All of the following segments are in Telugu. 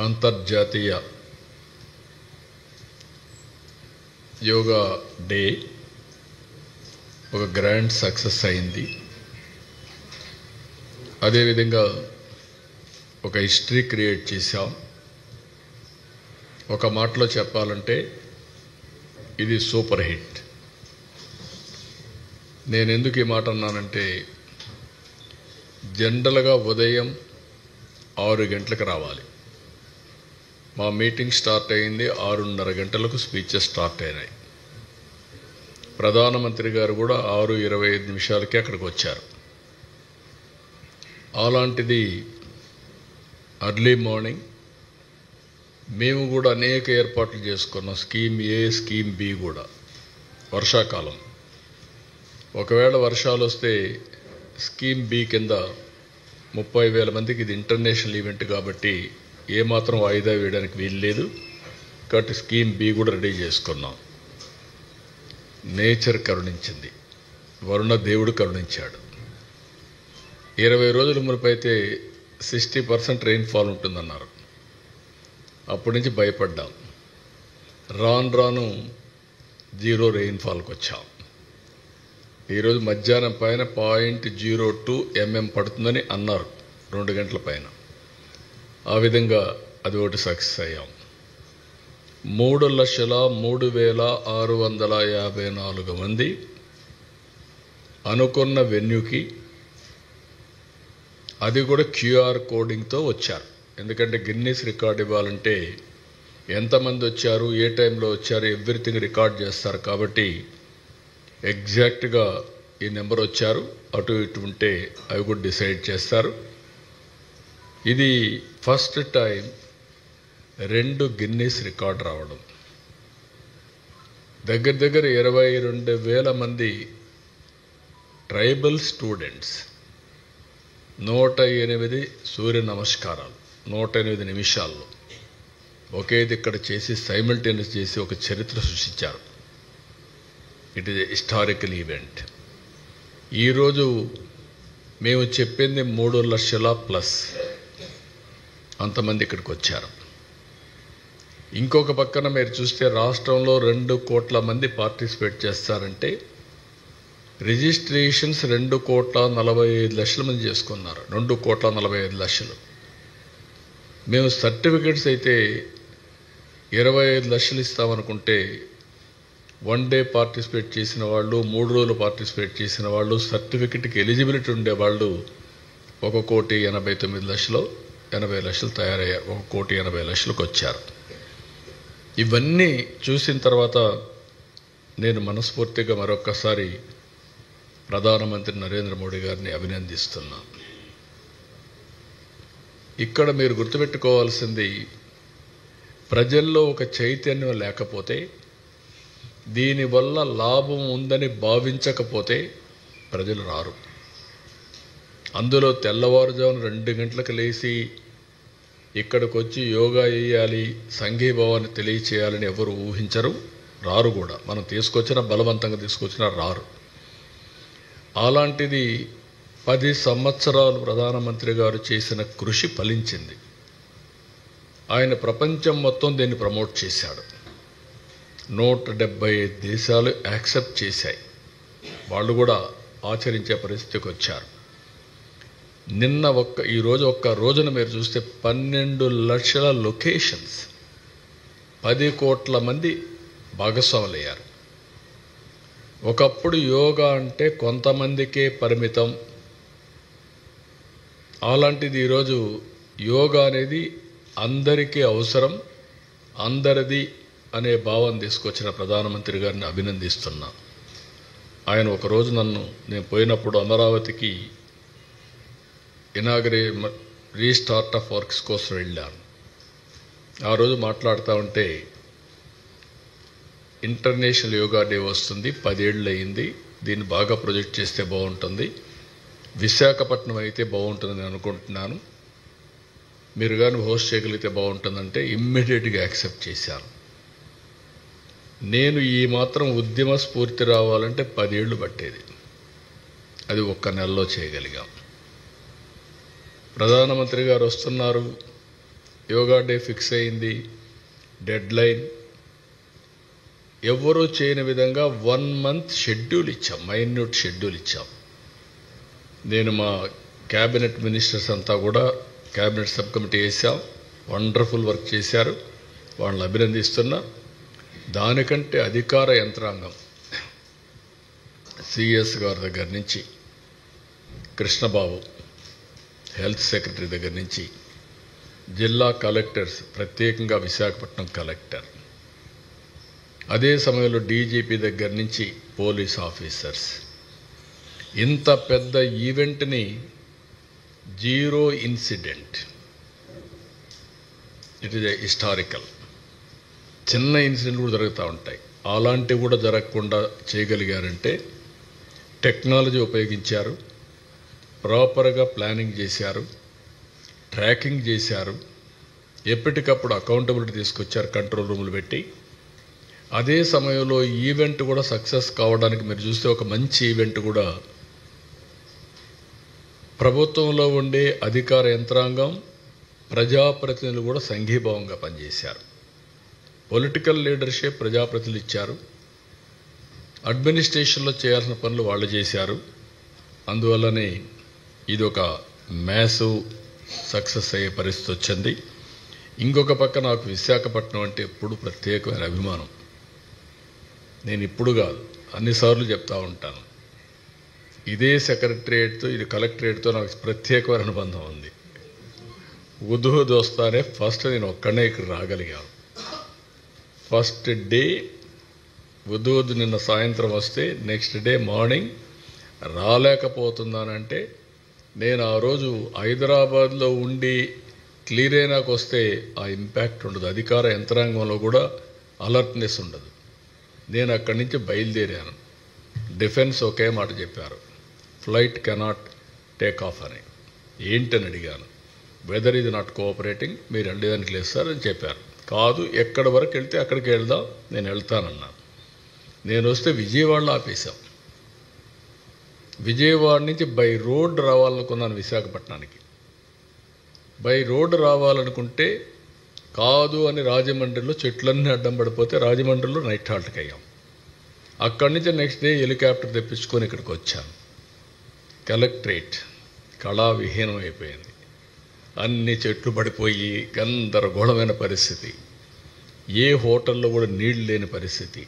అంతర్జాతీయ యోగా డే ఒక గ్రాండ్ సక్సెస్ అయింది. అదేవిధంగా ఒక హిస్టరీ క్రియేట్ చేశాం. ఒక మాటలో చెప్పాలంటే ఇది సూపర్ హిట్. నేను ఎందుకు ఈ మాట అన్నానంటే, జనరల్గా ఉదయం 6 గంటలకు రావాలి. మా మీటింగ్ స్టార్ట్ అయింది 6:30 గంటలకు. స్పీచెస్ స్టార్ట్ అయినాయి. ప్రధానమంత్రి గారు కూడా 6:25 అక్కడికి వచ్చారు. అలాంటిది అర్లీ మార్నింగ్ మేము కూడా అనేక ఏర్పాట్లు చేసుకున్నాం. స్కీమ్ ఏ, స్కీమ్ బి కూడా. వర్షాకాలం, ఒకవేళ వర్షాలు వస్తే స్కీమ్ బి కింద 30,000 మందికి ఇది ఇంటర్నేషనల్ ఈవెంట్ కాబట్టి ఏమాత్రం వాయిదా వేయడానికి వీలు లేదు. కాబట్టి స్కీమ్ బి కూడా రెడీ చేసుకున్నాం. నేచర్ కరుణించింది, వరుణ దేవుడు కరుణించాడు. 20 రోజుల మునుపు అయితే 60% రెయిన్ఫాల్ ఉంటుందన్నారు. అప్పటి నుంచి భయపడ్డాం. రాను రాను 0 రెయిన్ఫాల్కి వచ్చాం. ఈరోజు మధ్యాహ్నం పైన 0.02 mm పడుతుందని అన్నారు 2 గంటల పైన. ఆ విధంగా అది ఒకటి సక్సెస్ అయ్యాం. 3,03,654 మంది అనుకున్న వెన్యూకి, అది కూడా QR కోడింగ్తో వచ్చారు. ఎందుకంటే గిన్నీస్ రికార్డ్ ఇవ్వాలంటే ఎంతమంది వచ్చారు, ఏ టైంలో వచ్చారు, ఎవ్రీథింగ్ రికార్డ్ చేస్తారు. కాబట్టి ఎగ్జాక్ట్గా ఈ నెంబర్ వచ్చారు, అటు ఇటు ఉంటే అవి కూడా డిసైడ్ చేస్తారు. ఇది ఫస్ట్ టైం 2 గిన్నీస్ రికార్డ్ రావడం. దగ్గర దగ్గర 22,000 మంది ట్రైబల్ స్టూడెంట్స్ 108 సూర్య నమస్కారాలు 108 నిమిషాల్లో ఒకేది ఇక్కడ చేసి సైమల్టేనియస్ చేసి ఒక చరిత్ర సృష్టించారు. It is historical event. ఈరోజు మేము చెప్పింది 3 లక్షల ప్లస్ అంతమంది ఇక్కడికి వచ్చారు. ఇంకొక పక్కన మీరు చూస్తే రాష్ట్రంలో 2 కోట్ల మంది పార్టిసిపేట్ చేస్తారంటే రిజిస్ట్రేషన్స్ 2,45,00,000 మంది చేసుకున్నారు. 2,45,00,000. మేము సర్టిఫికెట్స్ అయితే 25 లక్షలు ఇస్తామనుకుంటే 1 డే పార్టిసిపేట్ చేసిన వాళ్ళు, 3 రోజులు పార్టిసిపేట్ చేసిన వాళ్ళు, సర్టిఫికెట్కి ఎలిజిబిలిటీ ఉండేవాళ్ళు 1,89,00,000, 80 లక్షలు తయారయ్యారు. 1,80,00,000కు వచ్చారు. ఇవన్నీ చూసిన తర్వాత నేను మనస్ఫూర్తిగా మరొక్కసారి ప్రధానమంత్రి నరేంద్ర మోడీ గారిని అభినందిస్తున్నాను. ఇక్కడ మీరు గుర్తుపెట్టుకోవాల్సింది, ప్రజల్లో ఒక చైతన్యం లేకపోతే, దీనివల్ల లాభం ఉందని భావించకపోతే ప్రజలు రారు. అందులో తెల్లవారుజామున 2 గంటలకు లేచి ఇక్కడికి వచ్చి యోగా చేయాలి, సంఘీభావాన్ని తెలియచేయాలని ఎవరు ఊహించరు, రారు కూడా. మనం తీసుకొచ్చినా, బలవంతంగా తీసుకొచ్చినా రారు. అలాంటిది 10 సంవత్సరాలు ప్రధానమంత్రి గారు చేసిన కృషి ఫలించింది. ఆయన ప్రపంచం మొత్తం దీన్ని ప్రమోట్ చేశాడు. 175 దేశాలు యాక్సెప్ట్ చేశాయి. వాళ్ళు కూడా ఆచరించే పరిస్థితికి వచ్చారు. ఈరోజు ఒక్క రోజున మీరు చూస్తే 12 లక్షల లొకేషన్స్, 10 కోట్ల మంది భాగస్వాములయ్యారు. ఒకప్పుడు యోగా అంటే కొంతమందికే పరిమితం. అలాంటిది ఈరోజు యోగా అనేది అందరికీ అవసరం, అందరిది అనే భావం తీసుకొచ్చిన ప్రధానమంత్రి గారిని అభినందిస్తున్నా. ఆయన ఒకరోజు నేను పోయినప్పుడు అమరావతికి రీస్టార్ట్ ఆఫ్ వర్క్స్ కోసం వెళ్ళాను. ఆ రోజు మాట్లాడుతూ ఉంటే, ఇంటర్నేషనల్ యోగా డే వస్తుంది, 10 ఏళ్ళు అయింది, దీన్ని బాగా ప్రొజెక్ట్ చేస్తే బాగుంటుంది, విశాఖపట్నం అయితే బాగుంటుందని అనుకుంటున్నాను, మీరు కానీ హోస్ట్ చేయగలిగితే బాగుంటుందంటే ఇమ్మీడియట్గా యాక్సెప్ట్ చేశాను. నేను ఈ మాత్రం ఉద్యమ స్ఫూర్తి రావాలంటే 10 ఏళ్ళు పట్టేది, అది ఒక్క నెలలో చేయగలిగాం. ప్రధానమంత్రి గారు వస్తున్నారు, యోగా డే ఫిక్స్ అయింది, డెడ్ లైన్. ఎవరూ చేయని విధంగా 1 month షెడ్యూల్ ఇచ్చాం, మైన్యూట్ షెడ్యూల్ ఇచ్చాం. నేను మా క్యాబినెట్ మినిస్టర్స్ అంతా కూడా క్యాబినెట్ సబ్ కమిటీ వేసాం, వండర్ఫుల్ వర్క్ చేశారు, వాళ్ళని అభినందిస్తున్నా. దానికంటే అధికార యంత్రాంగం సిఎస్ గారి దగ్గర నుంచి, కృష్ణబాబు హెల్త్ సెక్రటరీ దగ్గర నుంచి, జిల్లా కలెక్టర్స్, ప్రత్యేకంగా విశాఖపట్నం కలెక్టర్, అదే సమయంలో డీజీపీ దగ్గర నుంచి పోలీస్ ఆఫీసర్స్, ఇంత పెద్ద ఈవెంట్ని 0 ఇన్సిడెంట్, ఇట్ ఈజ్ హిస్టారికల్. చిన్న ఇన్సిడెంట్ కూడా జరుగుతూ ఉంటాయి, అలాంటివి కూడా జరగకుండా చేయగలిగారంటే టెక్నాలజీ ఉపయోగించారు, ప్రాపర్గా ప్లానింగ్ చేశారు, ట్రాకింగ్ చేశారు, ఎప్పటికప్పుడు అకౌంటబిలిటీ తీసుకొచ్చారు కంట్రోల్ రూములు పెట్టి. అదే సమయంలో ఈవెంట్ కూడా సక్సెస్ కావడానికి మీరు చూస్తే ఒక మంచి ఈవెంట్ కూడా ప్రభుత్వంలో ఉండే అధికార యంత్రాంగం, ప్రజాప్రతినిధులు కూడా సంఘీభావంగా పనిచేశారు. పొలిటికల్ లీడర్షిప్ ప్రజాప్రతినిధులు ఇచ్చారు, అడ్మినిస్ట్రేషన్లో చేయాల్సిన పనులు వాళ్ళు చేశారు. అందువల్లనే ఇది ఒక మ్యాసివ్ సక్సెస్ అయ్యే పరిస్థితి వచ్చింది. ఇంకొక పక్క నాకు విశాఖపట్నం అంటే ఎప్పుడు ప్రత్యేకమైన అభిమానం. నేను ఇప్పుడు కాదు, అన్నిసార్లు చెప్తా ఉంటాను, ఇదే సెక్రటరియట్తో, ఇది కలెక్టరేట్తో నాకు ప్రత్యేకమైన అనుబంధం ఉంది. ఉదూహు వస్తానే ఫస్ట్ నేను ఒక్కడనే ఇక్కడ రాగలిగాను. ఫస్ట్ డే ఉదూహు నిన్న సాయంత్రం వస్తే నెక్స్ట్ డే మార్నింగ్ రాలేకపోతున్నానంటే, నేను ఆ రోజు హైదరాబాద్లో ఉండి క్లియర్ అయినాకు వస్తే ఆ ఇంపాక్ట్ ఉండదు, అధికార యంత్రాంగంలో కూడా అలర్ట్నెస్ ఉండదు. నేను అక్కడి నుంచి బయలుదేరాను, డిఫెన్స్ ఒకే మాట చెప్పారు, ఫ్లైట్ కెనాట్ టేక్ ఆఫ్ అని. ఏంటని అడిగాను, వెదర్ ఇది నాట్ కోఆపరేటింగ్, మీరు వెళ్ళేదానికి లేదు సార్ అని చెప్పారు. కాదు, ఎక్కడి వరకు వెళ్తే అక్కడికి వెళ్దాం, నేను వెళ్తానన్నాను. నేను వస్తే విజయవాడలో ఆపేశాం. విజయవాడ నుంచి బై రోడ్ రావాలనుకున్నాను విశాఖపట్నానికి. బై రోడ్ రావాలనుకుంటే కాదు అని రాజమండ్రిలో చెట్లన్నీ అడ్డం పడిపోతే రాజమండ్రిలో నైట్ హాల్ట్కి అయ్యాం. అక్కడి నుంచి నెక్స్ట్ డే హెలికాప్టర్ తెప్పించుకొని ఇక్కడికి వచ్చాను. కలెక్టరేట్ కళావిహీనం అయిపోయింది, అన్ని చెట్లు పడిపోయి గందరగోళమైన పరిస్థితి, ఏ హోటల్లో కూడా నీళ్లు లేని పరిస్థితి,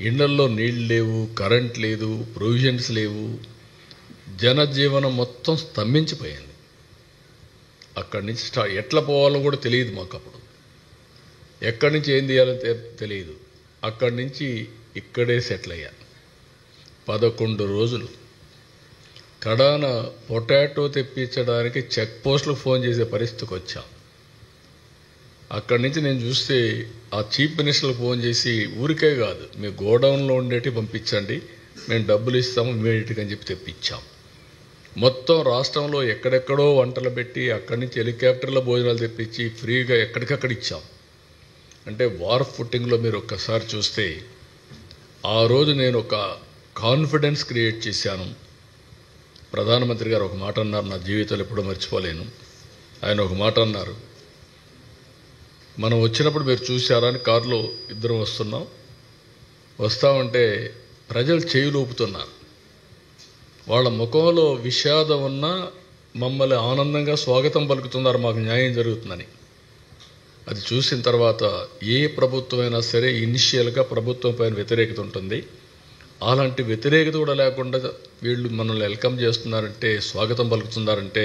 ఇళ్లల్లో నీళ్లు లేవు, కరెంట్ లేదు, ప్రొవిజన్స్ లేవు, జనజీవనం మొత్తం స్తంభించిపోయింది. అక్కడి నుంచి ఎట్లా పోవాలో కూడా తెలియదు మాకు అప్పుడు, ఎక్కడి నుంచి ఏం చేయాలో తెలియదు. అక్కడి నుంచి ఇక్కడే సెటిల్ అయ్యాను 11 రోజులు. కడాన పొటాటో తెప్పించడానికి చెక్ పోస్టులకు ఫోన్ చేసే పరిస్థితికి వచ్చాం. అక్కడి నుంచి నేను చూస్తే ఆ చీఫ్ మినిస్టర్లకు ఫోన్ చేసి, ఊరికే కాదు మీ గోడౌన్లో ఉండేటి పంపించండి, మేము డబ్బులు ఇస్తాము ఇమీడియట్గా అని చెప్పి తెప్పించాం. మొత్తం రాష్ట్రంలో ఎక్కడెక్కడో వంటలు పెట్టి అక్కడి నుంచి హెలికాప్టర్లో భోజనాలు తెప్పించి ఫ్రీగా ఎక్కడికక్కడ ఇచ్చాం. అంటే వార్ ఫుట్టింగ్లో మీరు ఒక్కసారి చూస్తే, ఆ రోజు నేను ఒక కాన్ఫిడెన్స్ క్రియేట్ చేశాను. ప్రధానమంత్రి గారు ఒక మాట అన్నారు, నా జీవితంలో ఎప్పుడూ మర్చిపోలేను. ఆయన ఒక మాట అన్నారు, మనం వచ్చినప్పుడు మీరు చూశారా అని, కారులో ఇద్దరం వస్తామంటే ప్రజలు చేయులు ఊపుతున్నారు, వాళ్ళ ముఖంలో విషాదం ఉన్నా మమ్మల్ని ఆనందంగా స్వాగతం పలుకుతున్నారు, మాకు న్యాయం జరుగుతుందని. అది చూసిన తర్వాత ఏ ప్రభుత్వమైనా సరే ఇనిషియల్గా ప్రభుత్వం పైన వ్యతిరేకత ఉంటుంది. అలాంటి వ్యతిరేకత కూడా లేకుండా వీళ్ళు మనల్ని వెల్కమ్ చేస్తున్నారంటే, స్వాగతం పలుకుతున్నారంటే,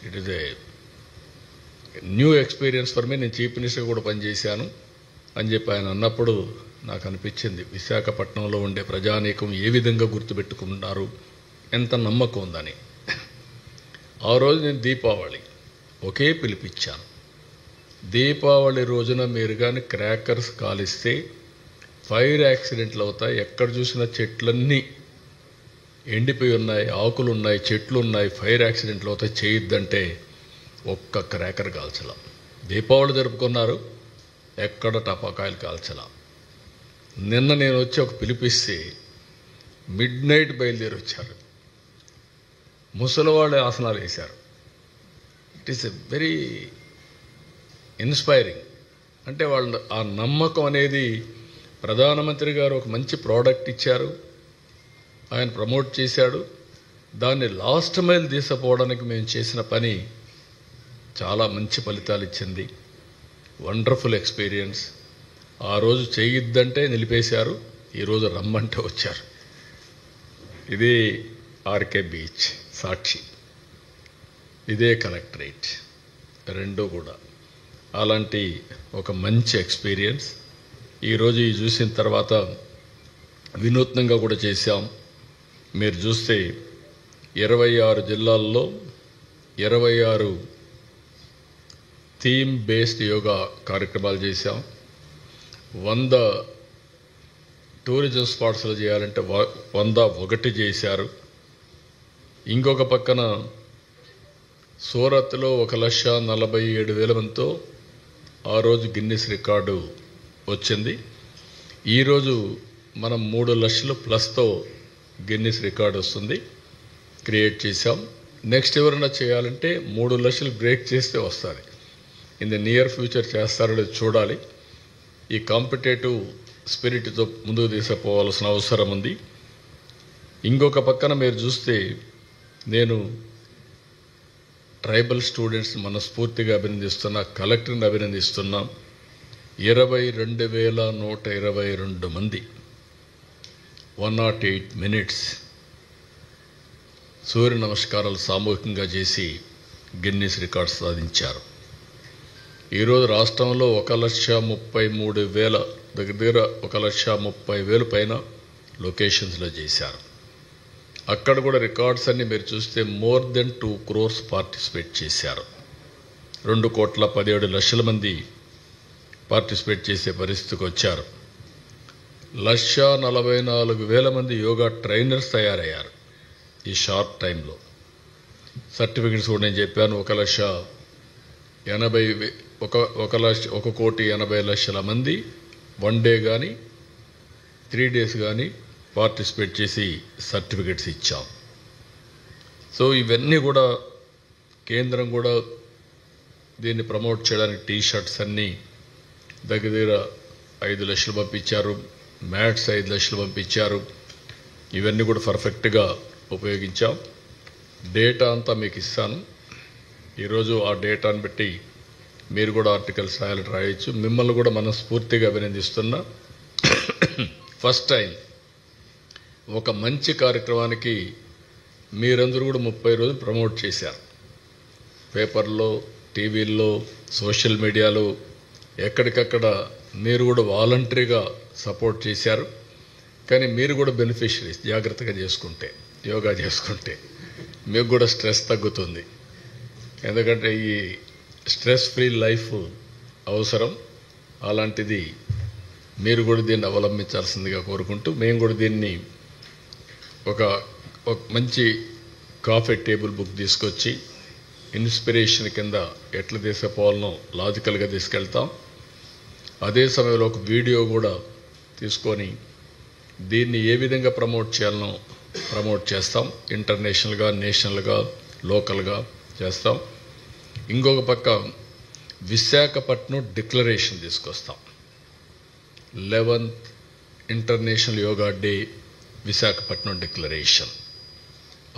it is a new experience for me. నేను చీఫ్ మినిస్టర్ కూడా పనిచేశాను అని చెప్పి ఆయన అన్నప్పుడు నాకు అనిపించింది, విశాఖపట్నంలో ఉండే ప్రజానీకం ఏ విధంగా గుర్తుపెట్టుకున్నారు, ఎంత నమ్మకం ఉందని. ఆ రోజు నేను దీపావళి ఒకే పిలిపించాను. దీపావళి రోజున మీరు కానీ క్రాకర్స్ కాలిస్తే ఫైర్ యాక్సిడెంట్లు అవుతాయి, ఎక్కడ చూసినా చెట్లన్నీ ఎండిపోయి ఉన్నాయి, ఆకులు ఉన్నాయి, చెట్లు ఉన్నాయి, ఫైర్ యాక్సిడెంట్లు అవుతాయి, చేయొద్దంటే ఒక్క క్రాకర్ కాల్చలా. దీపావళి జరుపుకున్నారు, ఎక్కడ టపాకాయలు కాల్చలా. నిన్న నేను వచ్చి ఒక పిలిపిస్తే మిడ్నైట్ బయలుదేరి వచ్చారు, ముసలివాళ్ళ ఆసనాలు వేశారు. It is a very inspiring. అంటే వాళ్ళ ఆ నమ్మకం అనేది ప్రధానమంత్రి గారు ఒక మంచి ప్రోడక్ట్ ఇచ్చారు, ఆయన ప్రమోట్ చేశాడు. దాన్ని లాస్ట్ మైల్ తీసుకుపోవడానికి మేము చేసిన పని చాలా మంచి ఫలితాలు ఇచ్చింది. Wonderful experience. ఆ రోజు చేయొద్దంటే నిలిపేశారు, ఈరోజు రమ్మంటే వచ్చారు. ఇది ఆర్కే బీచ్ సాక్షి, ఇదే కలెక్టరేట్, రెండూ కూడా అలాంటి ఒక మంచి ఎక్స్పీరియన్స్. ఈరోజు ఈ చూసిన తర్వాత వినూత్నంగా కూడా చేశాం. మీరు చూస్తే 26 జిల్లాల్లో 26 థీమ్ బేస్డ్ యోగా కార్యక్రమాలు చేశాం. 100 టూరిజం స్పాట్స్లో చేయాలంటే 101 చేశారు. ఇంకొక పక్కన సూరత్లో 1,47,000 మందితో ఆ రోజు గిన్నిస్ రికార్డు వచ్చింది. ఈరోజు మనం 3 లక్షలు ప్లస్తో గిన్నిస్ రికార్డు వస్తుంది, క్రియేట్ చేశాం. నెక్స్ట్ ఎవరైనా చేయాలంటే 3 లక్షలు బ్రేక్ చేస్తే వస్తుంది. ఇన్ ది నియర్ ఫ్యూచర్ చేస్తారో చూడాలి. ఈ కాంపిటేటివ్ స్పిరిట్తో ముందుకు తీసుకుపోవాల్సిన అవసరం ఉంది. ఇంకొక పక్కన మీరు చూస్తే నేను ట్రైబల్ స్టూడెంట్స్ మనస్ఫూర్తిగా అభినందిస్తున్నా, కలెక్టర్ని అభినందిస్తున్నా. 22,122 మంది 108 మినిట్స్ సూర్య నమస్కారాలు సామూహికంగా చేసి గిన్నిస్ రికార్డ్ సాధించారు. ఈరోజు రాష్ట్రంలో 1,33,000 దగ్గర 1,30,000 పైన లొకేషన్స్లో చేశారు. అక్కడ కూడా రికార్డ్స్ అన్ని మీరు చూస్తే more than 2 crores పార్టిసిపేట్ చేశారు. 2,17,00,000 మంది పార్టిసిపేట్ చేసే పరిస్థితికి వచ్చారు. 1,44,000 మంది యోగా ట్రైనర్స్ తయారయ్యారు ఈ షార్ట్ టైంలో. సర్టిఫికెట్స్ కూడా నేను చెప్పాను. 1,80,00,000 మంది 1 డే కానీ 3 days కానీ పార్టిసిపేట్ చేసి సర్టిఫికెట్స్ ఇచ్చాం. సో ఇవన్నీ కూడా కేంద్రం కూడా దీన్ని ప్రమోట్ చేయడానికి టీషర్ట్స్ అన్నీ దగ్గర 5 లక్షలు పంపించారు, మ్యాట్స్ 5 లక్షలు పంపించారు. ఇవన్నీ కూడా పర్ఫెక్ట్గా ఉపయోగించాం. డేటా అంతా మీకు ఇస్తాను. ఈరోజు ఆ డేటాను బట్టి మీరు కూడా ఆర్టికల్స్ రాయొచ్చు. మిమ్మల్ని కూడా మనస్ఫూర్తిగా అభినందిస్తున్నా. ఫస్ట్ టైం ఒక మంచి కార్యక్రమానికి మీరందరూ కూడా 30 రోజులు ప్రమోట్ చేశారు. పేపర్లో, టీవీల్లో, సోషల్ మీడియాలో ఎక్కడికక్కడ మీరు కూడా వాలంటరీగా సపోర్ట్ చేశారు. కానీ మీరు కూడా బెనిఫిషరీస్. జాగ్రత్తగా చేసుకుంటే, యోగా చేసుకుంటే మీకు కూడా స్ట్రెస్ తగ్గుతుంది. ఎందుకంటే ఈ స్ట్రెస్ ఫ్రీ లైఫ్ అవసరం. అలాంటిది మీరు కూడా దీన్ని అవలంబించాల్సిందిగా కోరుకుంటూ, మేము కూడా దీన్ని ఒక మంచి కాఫీ టేబుల్ బుక్ తీసుకొచ్చి ఇన్స్పిరేషన్ కింద ఎట్లా తీసుకుపోవాలనో లాజికల్గా తీసుకెళ్తాం. అదే సమయంలో ఒక వీడియో కూడా తీసుకొని దీన్ని ఏ విధంగా ప్రమోట్ చేయాలనో ప్రమోట్ చేస్తాం. ఇంటర్నేషనల్గా, నేషనల్గా, లోకల్గా చేస్తాం. ఇంకొక పక్క విశాఖపట్నం డిక్లరేషన్ తీసుకొస్తాం. 11th international yoga day Visakhapatnam declaration.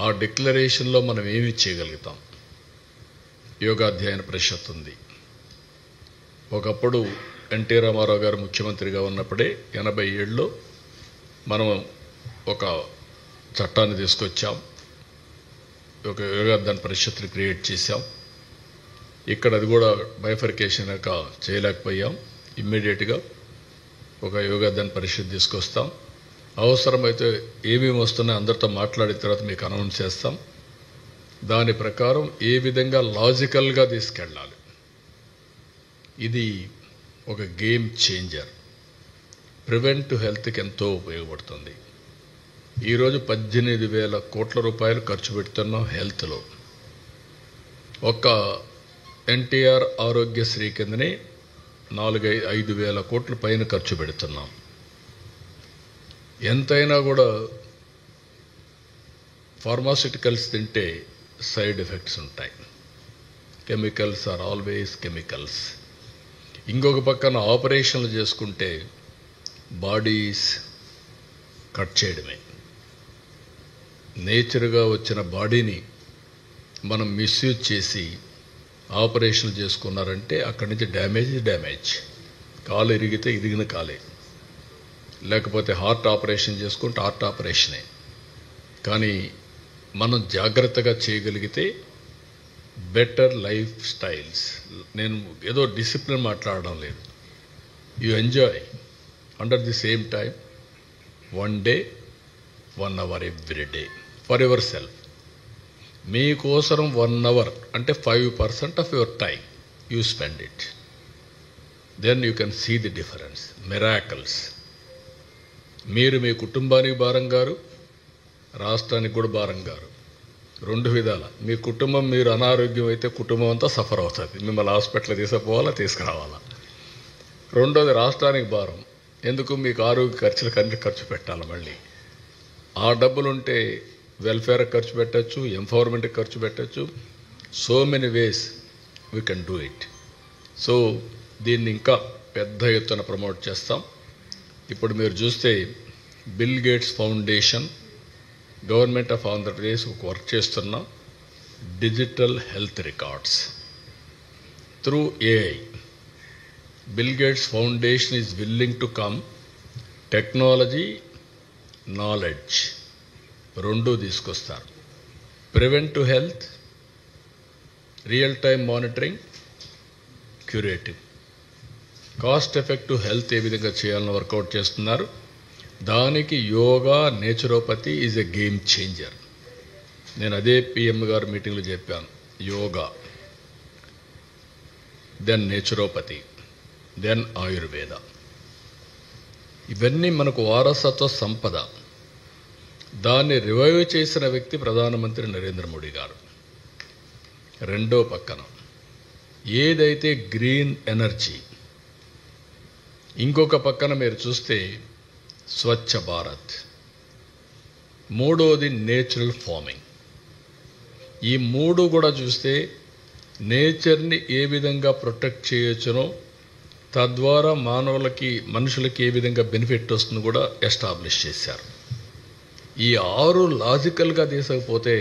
ఆ డిక్లరేషన్లో మనం ఏమి చేయగలుగుతాం? యోగాధ్యయన పరిషత్ ఉంది. ఒకప్పుడు ఎన్టీ రామారావు గారు ముఖ్యమంత్రిగా ఉన్నప్పుడే 87లో మనం ఒక చట్టాన్ని తీసుకొచ్చాం. ఒక యోగాధ్యయన పరిషత్ని క్రియేట్ చేశాం. ఇక్కడ అది కూడా బైఫర్కేషన్ చేయలేకపోయాం. ఇమ్మీడియట్గా ఒక యోగాధ్యయన పరిషత్ తీసుకొస్తాం. అవసరమైతే ఏమేమి వస్తున్నాయో అందరితో మాట్లాడిన తర్వాత మీకు అనౌన్స్ చేస్తాం. దాని ప్రకారం ఏ విధంగా లాజికల్గా తీసుకెళ్ళాలి. ఇది ఒక గేమ్ చేంజర్. ప్రివెంట్ హెల్త్కి ఎంతో ఉపయోగపడుతుంది. ఈరోజు 18,000 కోట్ల రూపాయలు ఖర్చు పెడుతున్నాం హెల్త్లో. ఒక్క ఎన్టీఆర్ ఆరోగ్యశ్రీ కిందనే 4-5 కోట్ల పైన ఖర్చు పెడుతున్నాం. ఎంతైనా కూడా ఫార్మాస్యూటికల్స్ తింటే సైడ్ ఎఫెక్ట్స్ ఉంటాయి. Chemicals are always chemicals. ఇంకొక పక్కన ఆపరేషన్లు చేసుకుంటే బాడీస్ కట్ చేయడమే. నేచర్గా వచ్చిన బాడీని మనం మిస్యూజ్ చేసి ఆపరేషన్లు చేసుకున్నారంటే అక్కడి నుంచి డ్యామేజ్. కాలు ఇరిగితే ఇరిగిన కాలే, లేకపోతే హార్ట్ ఆపరేషన్ చేసుకుంటే హార్ట్ ఆపరేషనే. కానీ మనం జాగ్రత్తగా చేయగలిగితే బెటర్ లైఫ్ స్టైల్స్, నేను ఏదో డిసిప్లిన్ మాట్లాడడం లేదు, you enjoy under the same time 1 day 1 hour every day for yourself. మీకోసరం 1 hour అంటే 5% of your time you spend it, then you can see the difference, miracles. మీరు మీ కుటుంబానికి భారం గారు, రాష్ట్రానికి కూడా భారం గారు. 2 విధాల. మీ కుటుంబం, మీరు అనారోగ్యం అయితే కుటుంబం అంతా సఫర్ అవుతుంది, మిమ్మల్ని హాస్పిటల్ తీసుకుపోవాలా తీసుకురావాలా. రెండోది రాష్ట్రానికి భారం, ఎందుకు మీకు ఆరోగ్య ఖర్చులు ఖర్చు పెట్టాలి. మళ్ళీ ఆ డబ్బులుంటే వెల్ఫేర్కి ఖర్చు పెట్టచ్చు, ఎంపవర్మెంట్కి ఖర్చు పెట్టచ్చు. So many ways we can do it. So దీన్ని ఇంకా పెద్ద ఎత్తున ప్రమోట్ చేస్తాం. ఇప్పుడు మీరు చూస్తే Bill Gates Foundation, government of Andhra Pradesh ఒక వర్క్ చేస్తున్నాం, digital health records through AI. Bill Gates Foundation is willing to come, technology, knowledge 2 తీసుకొస్తారు. Preventive health, real time monitoring, curative. Cost effective health ఏ విధంగా చేయాలని వర్కౌట్ చేస్తున్నారు. దానికి yoga, naturopathy is a game changer. నేను అదే పిఎం గారు మీటింగ్లో చెప్పాను. Yoga, then naturopathy, then Ayurveda. ఇవన్నీ మనకు వారసత్వ సంపద. దాన్ని రివైవ్ చేసిన వ్యక్తి ప్రధానమంత్రి నరేంద్ర మోడీ గారు. రెండో పక్కన ఏదైతే గ్రీన్ ఎనర్జీ, ఇంకొక పక్కన మీరు చూస్తే స్వచ్ఛ భారత్, మూడోది నేచురల్ ఫార్మింగ్. ఈ 3 కూడా చూస్తే నేచర్ని ఏ విధంగా ప్రొటెక్ట్ చేయొచ్చునో, తద్వారా మనుషులకి ఏ విధంగా బెనిఫిట్ వస్తుందో కూడా ఎస్టాబ్లిష్ చేశారు. ఈ 6 లాజికల్గా తీసుకపోతే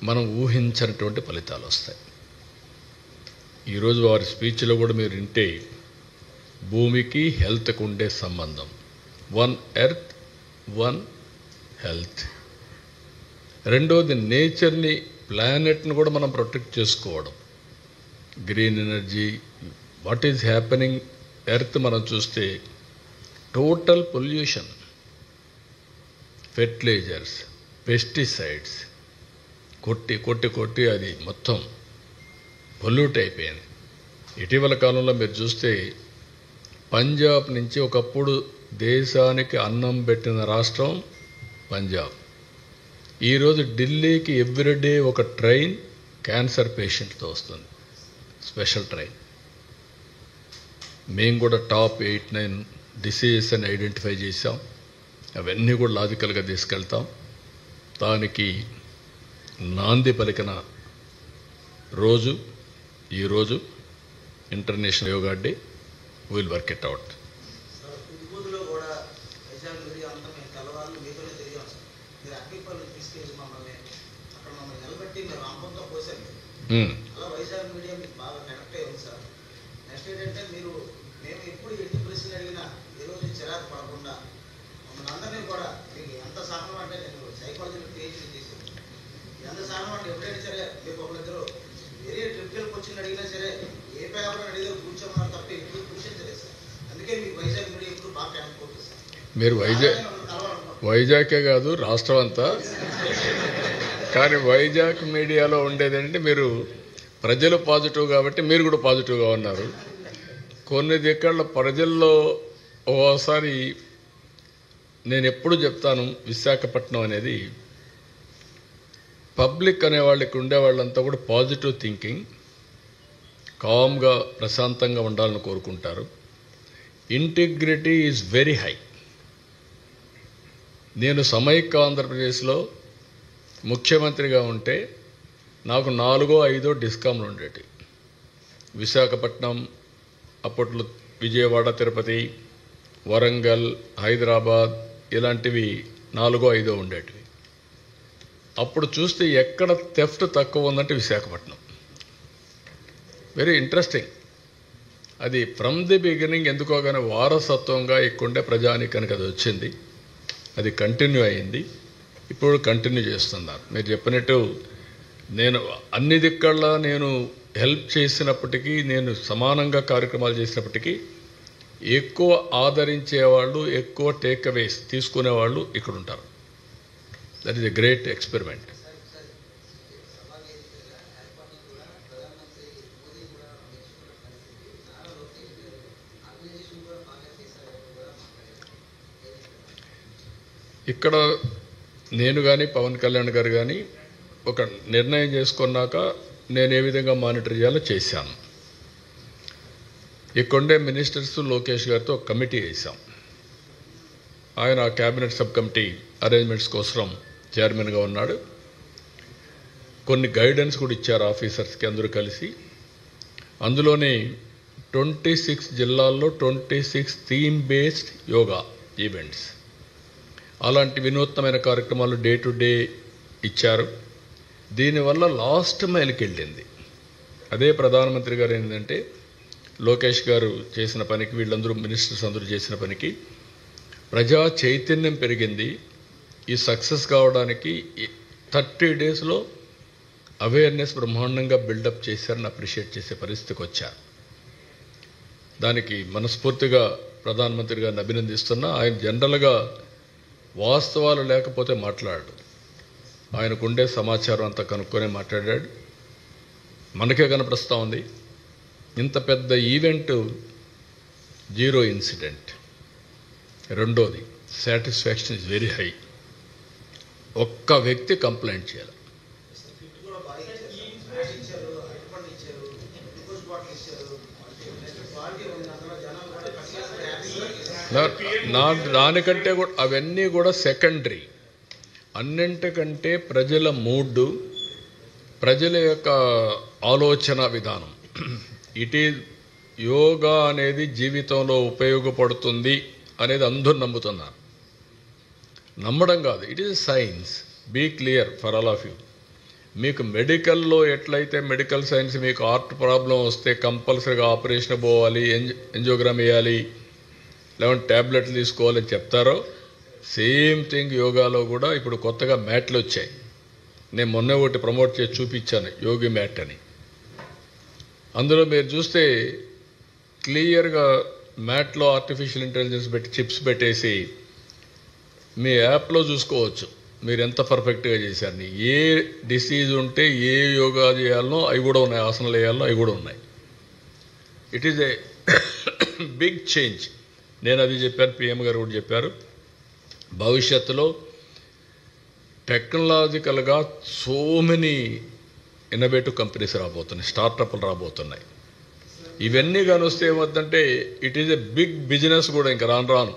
మనం ఊహించినటువంటి ఫలితాలు వస్తాయి. ఈరోజు వారి స్పీచ్లో కూడా మీరు వింటే భూమికి హెల్త్కు ఉండే సంబంధం, 1 ఎర్త్ 1 హెల్త్. రెండోది నేచర్ని, ప్లానెట్ని కూడా మనం ప్రొటెక్ట్ చేసుకోవడం, green energy. What is happening earth మనం చూస్తే టోటల్ పొల్యూషన్, ఫెర్టిలైజర్స్, పెస్టిసైడ్స్ కొట్టి అది మొత్తం పొల్యూట్ అయిపోయింది. ఇటీవల కాలంలో మీరు చూస్తే పంజాబ్ నుంచి, ఒకప్పుడు దేశానికి అన్నం పెట్టిన రాష్ట్రం పంజాబ్, ఈరోజు ఢిల్లీకి ఎవ్రీడే ఒక ట్రైన్ క్యాన్సర్ పేషెంట్తో వస్తుంది, స్పెషల్ ట్రైన్. మేము కూడా టాప్ 8-9 డిసీజెస్ అని ఐడెంటిఫై చేసాం. అవన్నీ కూడా లాజికల్గా తీసుకెళ్తాం. దానికి నాంది పలికిన రోజు ఈరోజు international yoga day. Will work it out. మీరు వైజాగే కాదు, రాష్ట్రం అంతా. కానీ వైజాగ్ మీడియాలో ఉండేదంటే మీరు ప్రజలు పాజిటివ్ కాబట్టి మీరు కూడా పాజిటివ్గా ఉన్నారు. కొన్ని దిక్కళ్ళ ప్రజల్లో ఓసారి నేను ఎప్పుడు చెప్తాను, విశాఖపట్నం అనేది పబ్లిక్ అనేవాళ్ళకి ఉండేవాళ్ళంతా కూడా పాజిటివ్ థింకింగ్, కామ్గా ప్రశాంతంగా ఉండాలని కోరుకుంటారు. Integrity is very high. నేను సమైక్య ఆంధ్రప్రదేశ్లో ముఖ్యమంత్రిగా ఉంటే నాకు 4-5 డిస్కామ్లు ఉండేవి. విశాఖపట్నం, అప్పట్లో విజయవాడ, తిరుపతి, వరంగల్, హైదరాబాద్ ఇలాంటివి 4-5 ఉండేటివి. అప్పుడు చూస్తే ఎక్కడ థెఫ్ట్ తక్కువ ఉందంటే విశాఖపట్నం. Very interesting. అది ఫ్రమ్ ది బిగినింగ్ ఎందుకో కానీ వారసత్వంగా ఇక్కడుండే ప్రజానికానికి అది వచ్చింది. అది కంటిన్యూ అయింది. ఇప్పుడు కంటిన్యూ చేస్తున్నారు. మీరు చెప్పినట్టు నేను అన్ని దిక్కల్లా నేను హెల్ప్ చేసినప్పటికీ, నేను సమానంగా కార్యక్రమాలు చేసినప్పటికీ ఎక్కువ ఆదరించేవాళ్ళు, ఎక్కువ టేక్ అవేస్ తీసుకునేవాళ్ళు ఇక్కడ ఉంటారు. That is a great experiment. ఇక్కడ నేను కానీ పవన్ కళ్యాణ్ గారు కానీ ఒక నిర్ణయం చేసుకున్నాక నేను ఏ విధంగా మానిటర్ చేయాలో చేశాను. ఇక్కడే మినిస్టర్స్ లోకేష్ గారితో ఒక కమిటీ వేసాం. ఆయన క్యాబినెట్ సబ్ కమిటీ అరేంజ్మెంట్స్ కోసం చైర్మన్గా ఉన్నాడు. కొన్ని గైడెన్స్ కూడా ఇచ్చారు ఆఫీసర్స్కి అందరూ కలిసి. అందులోనే 26 జిల్లాల్లో 26 థీమ్ బేస్డ్ యోగా ఈవెంట్స్, అలాంటి వినూత్నమైన కార్యక్రమాలు డే టు డే ఇచ్చారు. దీనివల్ల లాస్ట్ మైల్కి వెళ్ళింది. అదే ప్రధానమంత్రి గారు ఏంటంటే లోకేష్ గారు చేసిన పనికి, వీళ్ళందరూ మినిస్టర్స్ అందరూ చేసిన పనికి ప్రజా చైతన్యం పెరిగింది. ఈ సక్సెస్ కావడానికి 30 డేస్లో అవేర్నెస్ బ్రహ్మాండంగా బిల్డప్ చేశారని అప్రిషియేట్ చేసే పరిస్థితికి వచ్చారు. దానికి మనస్ఫూర్తిగా ప్రధానమంత్రి గారిని అభినందిస్తున్నా. ఆయన జనరల్గా వాస్తవాలు లేకపోతే మాట్లాడాడు. ఆయనకుండే సమాచారం అంతా కనుక్కొని మాట్లాడాడు. మనకే కనపడుస్తూ ఉంది. ఇంత పెద్ద ఈవెంట్ 0 ఇన్సిడెంట్. రెండోది సాటిస్ఫాక్షన్ ఇస్ వెరీ హై. ఒక్క వ్యక్తి కంప్లైంట్ చేయాలి. దానికంటే కూడా అవన్నీ కూడా సెకండరీ. అన్నింటికంటే ప్రజల మూడ్, ప్రజల యొక్క ఆలోచన విధానం. ఇట్ ఈజ్ యోగా అనేది జీవితంలో ఉపయోగపడుతుంది అనేది అందరూ నమ్ముతున్నారు. నమ్మడం కాదు, it is science. Be clear for all of you. మీకు మెడికల్లో ఎట్లయితే మెడికల్ సైన్స్ మీకు హార్ట్ ప్రాబ్లం వస్తే కంపల్సరీగా ఆపరేషన్ పోవాలి, ఎంజియోగ్రామ్ వేయాలి, లేదంటే ట్యాబ్లెట్లు తీసుకోవాలని చెప్తారో, సేమ్ థింగ్ యోగాలో కూడా ఇప్పుడు కొత్తగా మ్యాట్లు వచ్చాయి. నేను మొన్న ఒకటి ప్రమోట్ చేసి చూపించాను, యోగి మ్యాట్ అని. అందులో మీరు చూస్తే క్లియర్గా మ్యాట్లో ఆర్టిఫిషియల్ ఇంటెలిజెన్స్ పెట్టి చిప్స్ పెట్టేసి మీ యాప్లో చూసుకోవచ్చు మీరు ఎంత పర్ఫెక్ట్గా చేశారని. ఏ డిసీజ్ ఉంటే ఏ యోగా చేయాలనో అవి కూడా ఉన్నాయి, ఆసనాలు వేయాలనో అవి కూడా ఉన్నాయి. It is a big change. నేను అది చెప్పాను, పిఎం గారు కూడా చెప్పారు. భవిష్యత్తులో టెక్నాలజికల్గా సో మెనీ ఇన్నోవేటివ్ కంపెనీస్ రాబోతున్నాయి, స్టార్టప్లు రాబోతున్నాయి. ఇవన్నీ కానీ వస్తే ఏమవుతుందంటే it is a big business కూడా. ఇంకా రాను రాను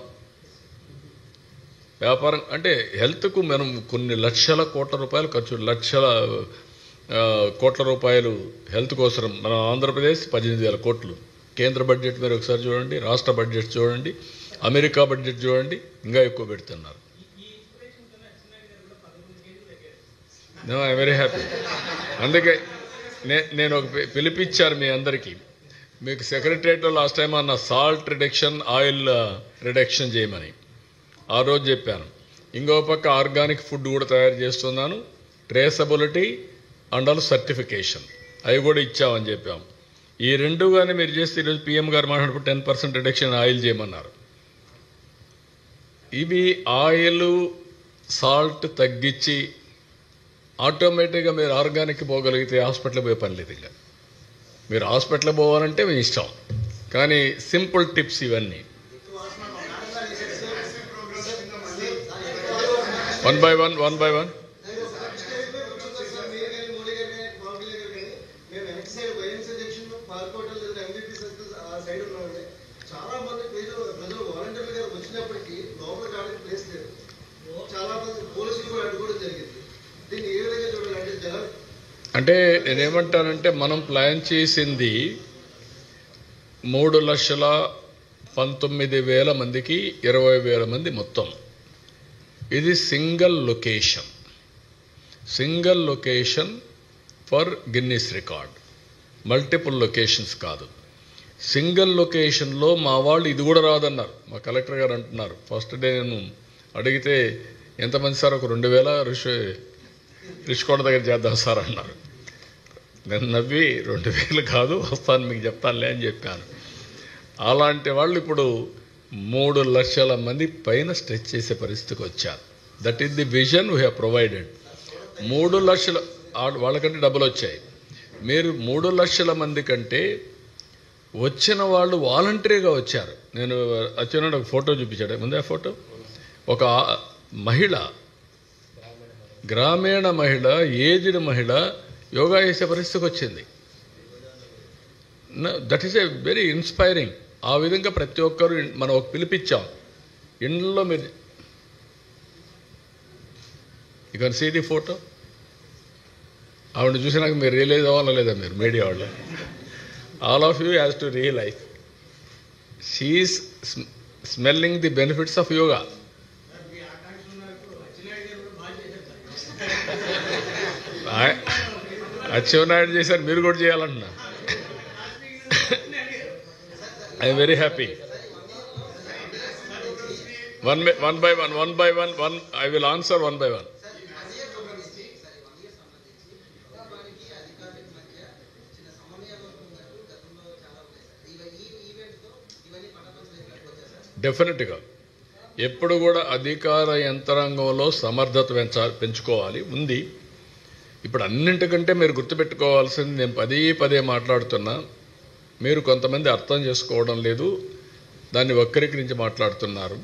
వ్యాపారం అంటే హెల్త్కు మనం కొన్ని లక్షల కోట్ల రూపాయలు ఖర్చు, లక్షల కోట్ల రూపాయలు హెల్త్ కోసం. మన ఆంధ్రప్రదేశ్ 18,000 కోట్లు కేంద్ర బడ్జెట్. మీరు ఒకసారి చూడండి, రాష్ట్ర బడ్జెట్ చూడండి, అమెరికా బడ్జెట్ చూడండి, ఇంకా ఎక్కువ పెడుతున్నారు. I very happy. అందుకే నేను ఒక పిలిపించారు మీ అందరికీ. మీకు సెక్రటరియట్లో లాస్ట్ టైం అన్న సాల్ట్ రిడక్షన్, ఆయిల్ రిడక్షన్ చేయమని ఆ రోజు చెప్పాను. ఇంకో పక్క ఆర్గానిక్ ఫుడ్ కూడా తయారు చేస్తున్నాను, ట్రేసబిలిటీ అండ్ ఆల్ సర్టిఫికేషన్ అవి కూడా ఇచ్చామని చెప్పాము. ఈ రెండు కానీ మీరు చేస్తే ఈరోజు పిఎం గారు మాట్లాడినప్పుడు 10% రిడక్షన్ ఆయిల్ చేయమన్నారు. ఇవి ఆయిల్, సాల్ట్ తగ్గించి ఆటోమేటిక్గా మీరు ఆర్గానిక్ పోగలిగితే హాస్పిటల్ పోయే పని లేదు. ఇంకా మీరు హాస్పిటల్ పోవాలంటే మీ ఇష్టం, కానీ సింపుల్ టిప్స్ ఇవన్నీ. One by one. అంటే నేనేమంటానంటే మనం ప్లాన్ చేసింది 3,19,000 మందికి 20,000 మంది మొత్తం. ఇది single location for Guinness record. Multiple locations కాదు, సింగిల్ లొకేషన్లో మా వాళ్ళు ఇది కూడా రాదన్నారు. మా కలెక్టర్ గారు అంటున్నారు, ఫస్ట్ డే నేను అడిగితే ఎంతమంది సార్, ఒక 2,000 రిషికొండ దగ్గర చేద్దాం సార్ అన్నారు. నేను నవ్వి 2,000 కాదు, వస్తాను మీకు చెప్తానులే అని చెప్పాను. అలాంటి వాళ్ళు ఇప్పుడు 3 లక్షల మంది పైన స్ట్రెచ్ చేసే పరిస్థితికి వచ్చారు. That is the vision we have provided. 3 లక్షల వాళ్ళకంటే డబ్బులు వచ్చాయి. మీరు 3 లక్షల మంది కంటే వచ్చిన వాళ్ళు వాలంటరీగా వచ్చారు. నేను వచ్చిన ఒక ఫోటో చూపించాడు ముందే. ఫోటో ఒక మహిళ, గ్రామీణ మహిళ, ఏజ్డ్ మహిళ యోగా చేసే పరిస్థితికి వచ్చింది. That is a very inspiring. ఆ విధంగా ప్రతి ఒక్కరు మనం ఒక పిలిపించాం. ఇంట్లో మీరు you can see the photo. ఆవిడ చూసినాక మీరు రియలైజ్ అవ్వాలా లేదా, మీరు మీడియా వాళ్ళు, all of you has to realise she is smelling the benefits of yoga. Atchannaidu చేశారు, మీరు కూడా చేయాలంటున్నా. I'm very happy. one by one. I will answer one by one. డెఫినెట్గా ఎప్పుడు కూడా అధికార యంత్రాంగంలో సమర్థత పెంచుకోవాలి ఉంది. ఇప్పుడు అన్నింటికంటే మీరు గుర్తుపెట్టుకోవాల్సింది, నేను పదే మాట్లాడుతున్నా, మీరు కొంతమంది అర్థం చేసుకోవడం లేదు, దాన్ని వక్రీకరించి మాట్లాడుతున్నారు.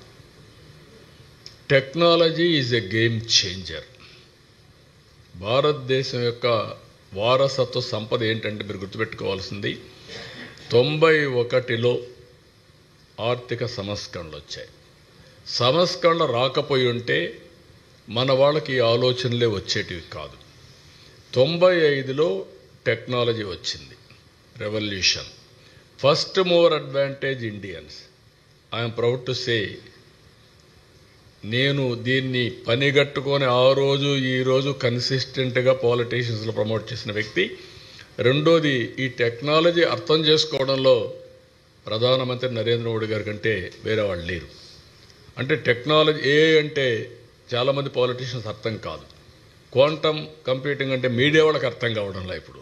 Technology is a game changer. భారతదేశం యొక్క వారసత్వ సంపద ఏంటంటే మీరు గుర్తుపెట్టుకోవాల్సింది, 91లో ఆర్థిక సంస్కరణలు వచ్చాయి. సంస్కరణలు రాకపోయి ఉంటే మన వాళ్ళకి ఈ ఆలోచనలే వచ్చేటివి కాదు. 95లో టెక్నాలజీ వచ్చింది, revolution. First mover advantage Indians. I'm proud to say, నేను దీన్ని పనిగట్టుకొని ఆ రోజు ఈ రోజు కన్సిస్టెంట్గా పాలిటీషియన్స్లో ప్రమోట్ చేసిన వ్యక్తి. రెండోది, ఈ టెక్నాలజీ అర్థం చేసుకోవడంలో ప్రధానమంత్రి నరేంద్ర మోడీ గారి కంటే వేరే వాళ్ళు లేరు. అంటే టెక్నాలజీ అంటే చాలామంది పాలిటీషియన్స్ అర్థం కాదు. క్వాంటమ్ కంప్యూటింగ్ అంటే మీడియా వాళ్ళకి అర్థం కావడంలా. ఇప్పుడు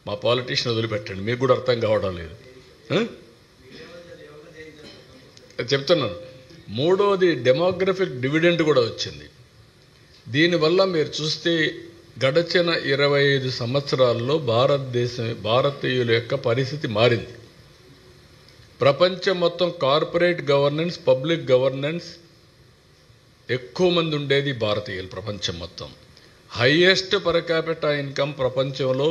మా పాలిటీషియన్ వదిలిపెట్టండి, మీకు కూడా అర్థం కావడం లేదు. చెప్తున్నాను. మూడోది, డెమోగ్రఫిక్ డివిడెండ్ కూడా వచ్చింది. దీనివల్ల మీరు చూస్తే గడచిన 25 సంవత్సరాల్లో భారతీయుల యొక్క పరిస్థితి మారింది. ప్రపంచం మొత్తం కార్పొరేట్ గవర్నెన్స్, పబ్లిక్ గవర్నెన్స్ ఎక్కువ మంది ఉండేది భారతీయులు. ప్రపంచం మొత్తం హైయెస్ట్ పర్ క్యాపిటా ఇన్కమ్ ప్రపంచంలో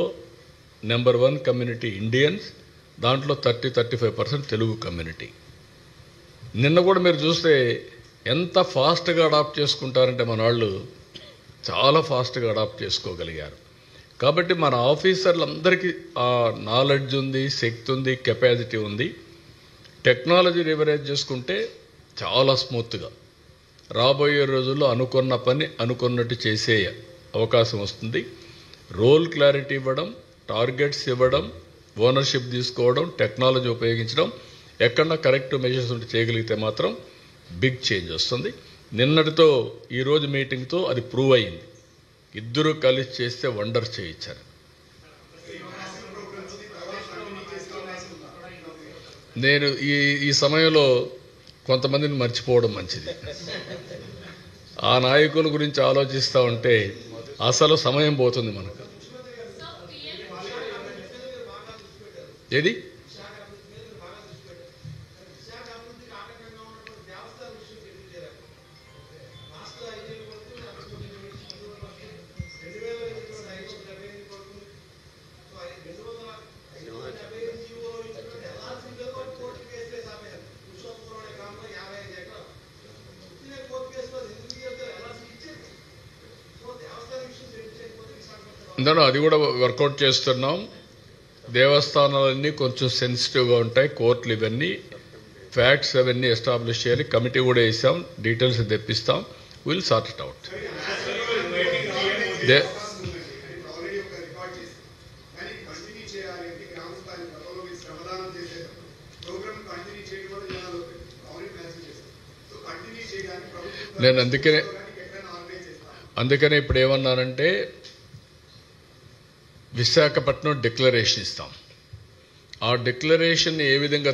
నెంబర్ 1 కమ్యూనిటీ ఇండియన్స్, దాంట్లో 30-35% తెలుగు కమ్యూనిటీ. నిన్న కూడా మీరు చూస్తే ఎంత ఫాస్ట్గా అడాప్ట్ చేసుకుంటారంటే మన వాళ్ళు చాలా ఫాస్ట్గా అడాప్ట్ చేసుకోగలిగారు. కాబట్టి మన ఆఫీసర్లందరికీ ఆ నాలెడ్జ్ ఉంది, శక్తి ఉంది, కెపాసిటీ ఉంది. టెక్నాలజీ రివరేజ్ చేసుకుంటే చాలా స్మూత్గా రాబోయే రోజుల్లో అనుకున్న పని అనుకున్నట్టు చేసే అవకాశం వస్తుంది. రోల్ క్లారిటీ ఇవ్వడం, టార్గెట్స్ ఇవ్వడం, ఓనర్షిప్ తీసుకోవడం, టెక్నాలజీ ఉపయోగించడం, ఎక్కడన్నా కరెక్ట్ మెజర్స్ ఉంటే చేయగలిగితే మాత్రం బిగ్ చేంజ్ వస్తుంది. నిన్నటితో ఈరోజు మీటింగ్తో అది ప్రూవ్ అయింది. ఇద్దరు కలిసి చేస్తే వండర్ చేయించారు. నేను ఈ సమయంలో కొంతమందిని మర్చిపోవడం మంచిది. ఆ నాయకుల గురించి ఆలోచిస్తూ ఉంటే అసలు సమయం పోతుంది మనకు. ఏది అది కూడా వర్కౌట్ చేస్తున్నాం. దేవస్థానాలన్నీ కొంచెం సెన్సిటివ్గా ఉంటాయి, కోర్టులు ఇవన్నీ ఫ్యాక్ట్స్ అవన్నీ ఎస్టాబ్లిష్ చేయాలి. కమిటీ కూడా వేసాం, డీటెయిల్స్ తెప్పిస్తాం, విల్ సార్ట్ ఇట్ అవుట్. నేను అందుకనే ఇప్పుడు ఏమన్నానంటే విశాఖపట్నం డిక్లరేషన్ ఇస్తాం. ఆ డిక్లరేషన్ ఏ విధంగా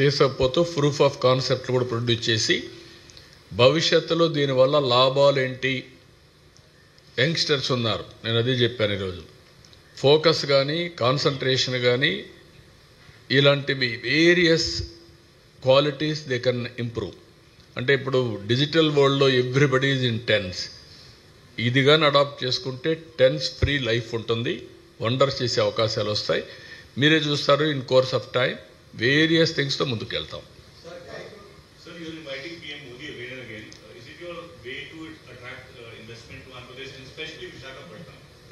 తీసుకుపోతూ ప్రూఫ్ ఆఫ్ కాన్సెప్ట్ కూడా ప్రొడ్యూస్ చేసి భవిష్యత్తులో దీనివల్ల లాభాలు ఏంటి, యంగ్స్టర్స్ ఉన్నారు, నేను అదే చెప్పాను ఈరోజు, ఫోకస్ కానీ కాన్సన్ట్రేషన్ కానీ ఇలాంటివి various qualities they can improve. అంటే ఇప్పుడు డిజిటల్ వరల్డ్లో ఎవ్రీబడి ఈజ్ ఇన్ టెన్స్. ఇది కానీ అడాప్ట్ చేసుకుంటే టెన్స్ ఫ్రీ లైఫ్ ఉంటుంది, వండర్స్ చేసే అవకాశాలు వస్తాయి. మీరే చూస్తారు in course of time various థింగ్స్తో ముందుకు వెళ్తాం.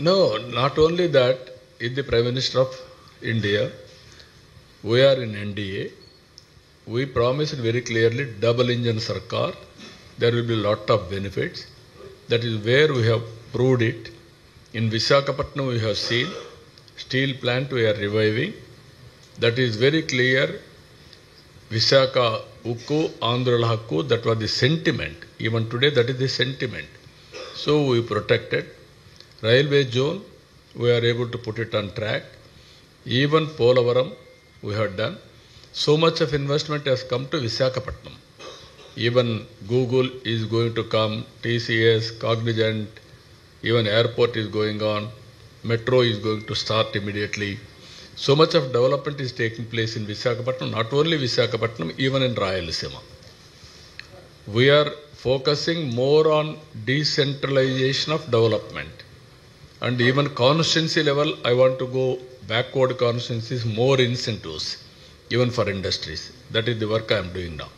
No, not only that, is the Prime Minister of India, we are in NDA, we promised very clearly double engine Sarkar, there will be a lot of benefits. That is where we have proved it. In Visakhapatnam we have seen, steel plant we are reviving, that is very clear. Visakha Ukku, Andhra Hakku, that was the sentiment. Even today that is the sentiment. So we protected. Railway zone, we are able to put it on track. Even Polavaram we have done. So much of investment has come to Visakhapatnam. Even Google is going to come, TCS, Cognizant, even airport is going on, metro is going to start immediately. So much of development is taking place in Visakhapatnam, not only Visakhapatnam, even in Rayalaseema. We are focusing more on decentralization of development. And even constituency level, I want to go backward constituencies, more incentives, even for industries. That is the work I am doing now.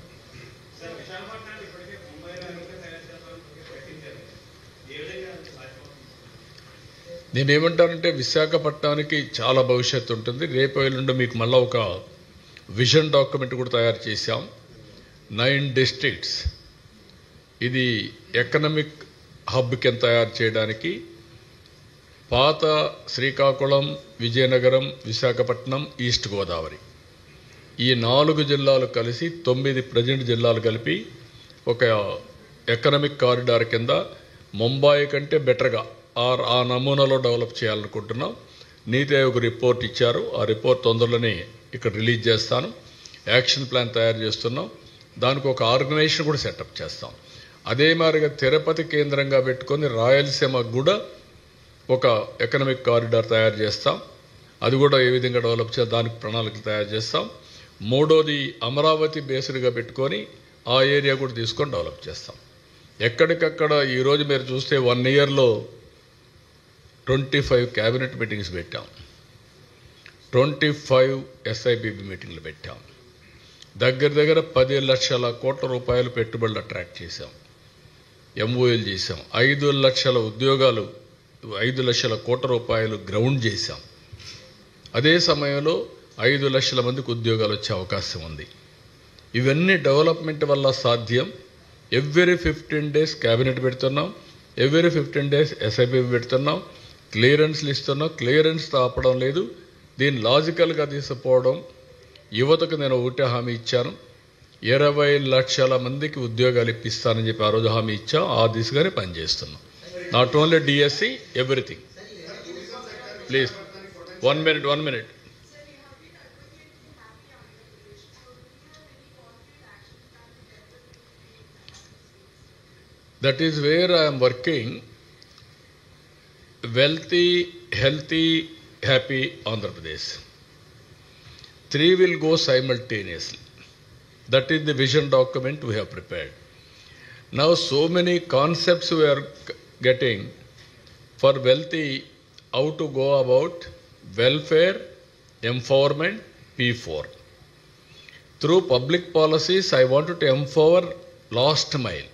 నేనేమంటానంటే విశాఖపట్నానికి చాలా భవిష్యత్తు ఉంటుంది. రేపు ఎల్లుండి మీకు మళ్ళీ ఒక విజన్ డాక్యుమెంట్ కూడా తయారు చేశాం. 9 డిస్ట్రిక్ట్స్ ఇది ఎకనామిక్ హబ్ కింద తయారు చేయడానికి పాత శ్రీకాకుళం, విజయనగరం, విశాఖపట్నం, ఈస్ట్ గోదావరి ఈ 4 జిల్లాలు కలిసి 9 ప్రజెంట్ జిల్లాలు కలిపి ఒక ఎకనామిక్ కారిడార్ కింద ముంబాయి కంటే బెటర్గా ఆ నమూనాలో డెవలప్ చేయాలనుకుంటున్నాం. నీతి ఆయోగ్ రిపోర్ట్ ఇచ్చారు, ఆ రిపోర్ట్ తొందరలోనే ఇక్కడ రిలీజ్ చేస్తాను. యాక్షన్ ప్లాన్ తయారు చేస్తున్నాం, దానికి ఒక ఆర్గనైజేషన్ కూడా సెటప్ చేస్తాం. అదే మాదిరిగా తిరుపతి కేంద్రంగా పెట్టుకొని రాయలసీమకు కూడా ఒక ఎకనామిక్ కారిడార్ తయారు చేస్తాం. అది కూడా ఏ విధంగా డెవలప్ చేయాలి దానికి ప్రణాళికలు తయారు చేస్తాం. మూడోది అమరావతి బేస్డ్గా పెట్టుకొని ఆ ఏరియా కూడా తీసుకొని డెవలప్ చేస్తాం. ఎక్కడికక్కడ ఈరోజు మీరు చూస్తే 1 ఇయర్లో 25 క్యాబినెట్ మీటింగ్స్ పెట్టాం, 25 SIBB మీటింగ్లు పెట్టాం, దగ్గర 10 లక్షల కోట్ల రూపాయలు పెట్టుబడులు అట్రాక్ట్ చేశాం, MOUలు చేశాం, 5 లక్షల ఉద్యోగాలు, 5 లక్షల కోట్ల రూపాయలు గ్రౌండ్ చేశాం. అదే సమయంలో 5 లక్షల మందికి ఉద్యోగాలు వచ్చే అవకాశం ఉంది. ఇవన్నీ డెవలప్మెంట్ వల్ల సాధ్యం. ఎవ్రీ 15 డేస్ క్యాబినెట్ పెడుతున్నాం, ఎవ్రీ 15 డేస్ SIBB పెడుతున్నాం, క్లియరెన్స్లు ఇస్తున్నాం. క్లియరెన్స్ ఆపడం లేదు, దీన్ని లాజికల్గా తీసుకుపోవడం. యువతకు నేను ఒకటే హామీ ఇచ్చాను, 20 లక్షల మందికి ఉద్యోగాలు ఇప్పిస్తానని చెప్పి ఆ రోజు హామీ ఇచ్చాం. ఆ దిశగానే పనిచేస్తున్నాం. Not only DSC, everything. Please 1 minute. That is where I am working. Wealthy, healthy, happy Andhra Pradesh. 3 will go simultaneously. That is the vision document we have prepared. Now so many concepts we are getting for wealthy, how to go about welfare, empowerment, P4. Through public policies, I wanted to empower last mile.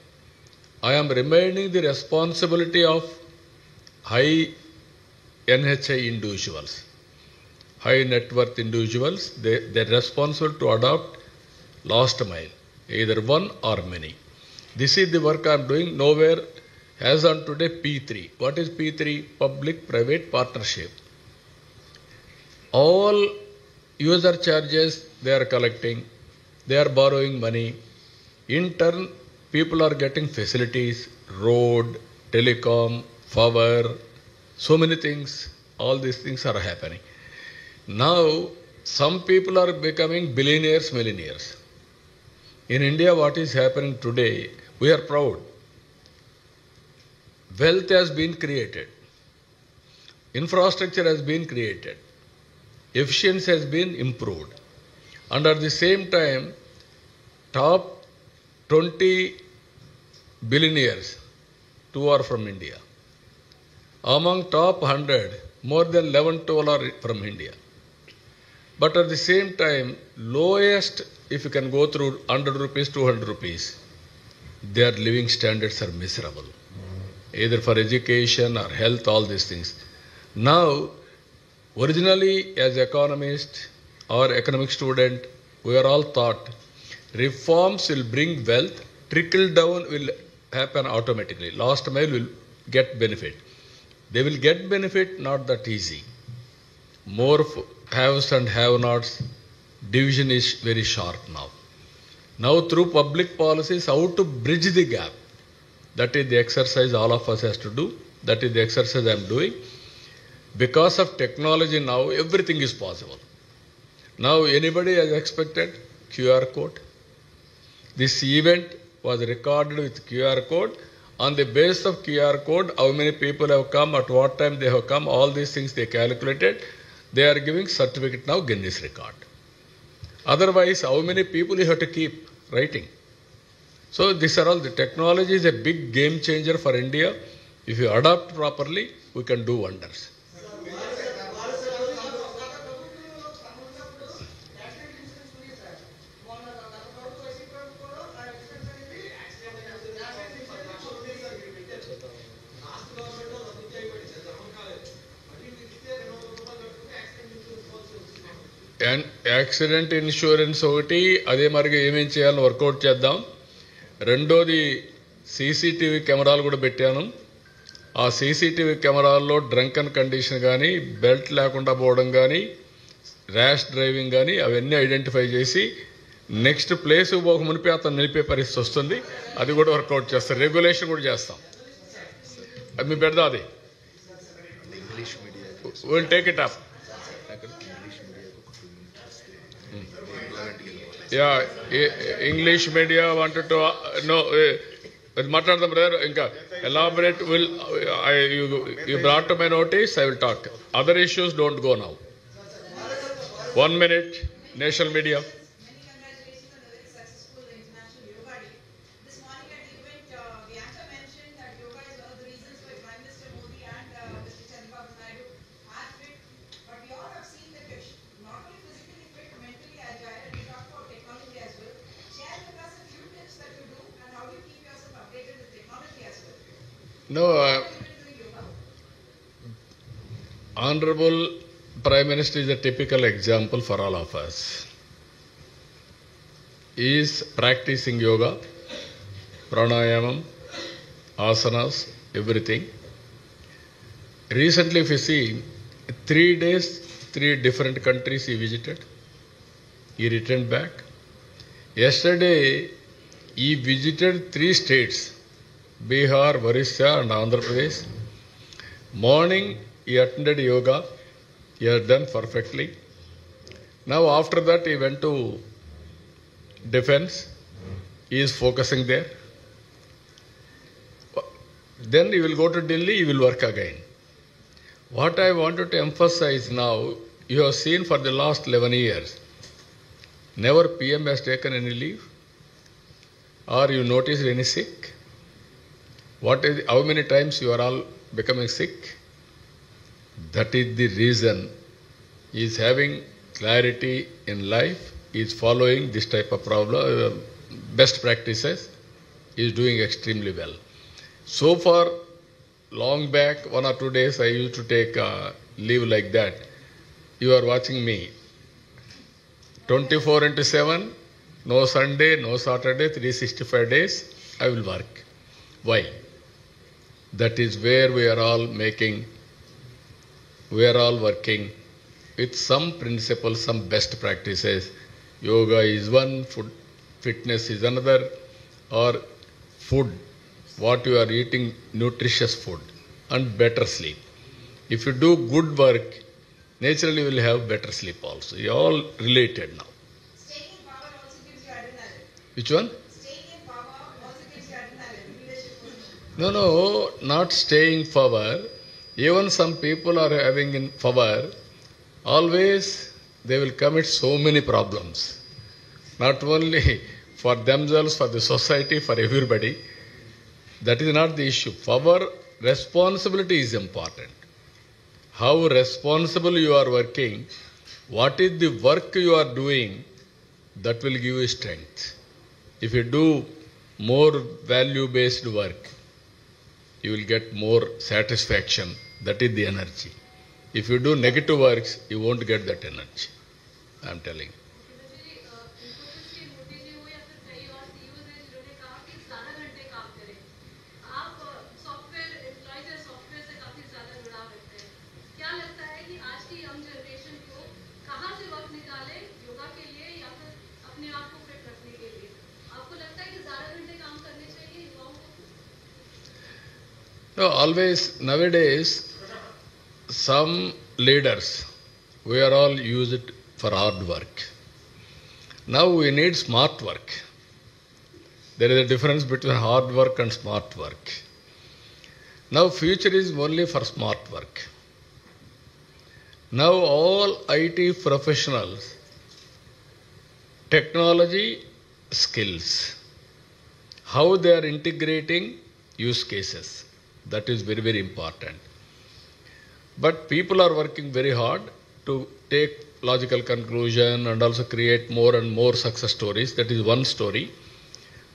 I am reminding the responsibility of high NHI individuals. high net worth individuals, they're responsible to adopt last mile, either one or many. This is the work I'm doing. Nowhere as on today P3. What is P3? Public-private partnership. All user charges they are collecting, they are borrowing money. In turn, people are getting facilities, road, telecom, power, so many things. All these things are happening. Now, some people are becoming billionaires, millionaires. In India, what is happening today, we are proud. Wealth has been created. Infrastructure has been created. Efficiency has been improved. And at the same time, top 20 billionaires, 2 are from India. Among top 100, more than 11, 12 are from India. But at the same time, lowest, if you can go through 100 rupees, 200 rupees, their living standards are miserable. Either for education or health, all these things. Now, originally as economist or economic student, we are all taught reforms will bring wealth, trickle down will happen automatically. Last mile will get benefit. They will get benefit, not that easy. More haves and have-nots, division is very sharp now. Now through public policies, how to bridge the gap. That is the exercise all of us has to do. That is the exercise I am doing. Because of technology now, everything is possible. Now anybody has expected QR code. This event was recorded with QR code. On the basis of QR code, how many people have come, at what time they have come, all these things they calculated. They are giving certificate now, Guinness record. Otherwise, how many people you have to keep writing? So these are all, the technology is a big game changer for India. If you adopt properly, we can do wonders. And accident insurance ఒకటి, అదే మరిగా ఏమేం చేయాలని వర్కౌట్ చేద్దాం. రెండోది సీసీటీవీ కెమెరాలు కూడా పెట్టాను. ఆ సీసీటీవీ కెమెరాల్లో డ్రంకన్ కండిషన్ కానీ, బెల్ట్ లేకుండా పోవడం కానీ, ర్యాష్ డ్రైవింగ్ కానీ అవన్నీ ఐడెంటిఫై చేసి నెక్స్ట్ ప్లేస్ పోక మునిపే అతను నిలిపే పరిస్థితి వస్తుంది. అది కూడా వర్కౌట్ చేస్తాం. రెగ్యులేషన్ కూడా చేస్తాం. అది మీ పెడదా, అది will take it up. Yeah, English media wanted to no. Matladaam brother. Inka elaborate will you brought to my notice. I will talk. Other issues don't go now. 1 minute. National media. No, Honorable Prime Minister is a typical example for all of us. He is practicing yoga, pranayamam, asanas, everything. Recently, if you see, 3 days, 3 different countries he visited. He returned back. Yesterday, he visited 3 states. Bihar, Orissa and Andhra Pradesh. Morning he attended yoga. He has done perfectly. Now after that he went to defense. He is focusing there. Then he will go to Delhi, he will work again. What I wanted to emphasize now, you have seen for the last 11 years, never PM has taken any leave. Or you noticed any sick? How many times you are all becoming sick? That is the reason he is having clarity in life. He is following this type of best practices. He is doing extremely well. So far, long back, 1 or 2 days, I used to take leave like that. you are watching me 24/7, no Sunday, no Saturday, 365 days, I will work. Why? That is where we are all working with some principles, some best practices. Yoga is one, food, fitness is another, or food, what you are eating, nutritious food, and better sleep. If you do good work, naturally you will have better sleep also. You are all related now. Staying in power also gives you adrenaline. Which one? Staying in power also gives you adrenaline. Leadership position. No, not staying power. Even some people are having in power, always they will commit so many problems. Not only for themselves, for the society, for everybody. That is not the issue. Power, responsibility is important. How responsible you are working, what is the work you are doing, that will give you strength. If you do more value-based work, you will get more satisfaction. That is the energy. If you do negative works, you won't get that energy. I am telling. No, always nowadays, some leaders, we are all used for hard work. Now we need smart work. There is a difference between hard work and smart work. Now future is only for smart work. Now all IT professionals, technology skills, how they are integrating use cases. That is very, very important. But people are working very hard to take logical conclusion and also create more and more success stories. That is one story.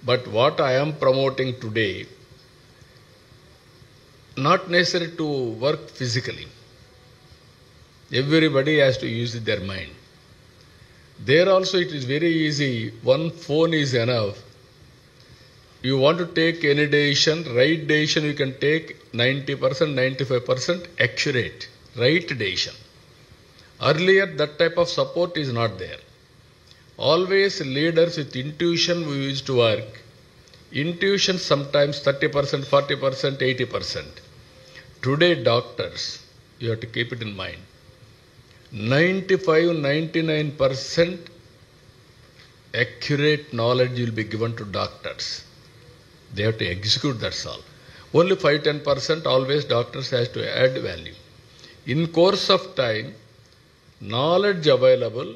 But what I am promoting today, not necessary to work physically. Everybody has to use their mind. There also it is very easy. One phone is enough. You want to take any decision, right decision you can take 90%, 95% accurate, right decision. Earlier that type of support is not there. Always leaders with intuition we used to work. Intuition sometimes 30%, 40%, 80%. Today doctors, you have to keep it in mind. 95, 99% accurate knowledge will be given to doctors. They have to execute, that's all. Only 5-10% always doctors has to add value. In course of time, knowledge available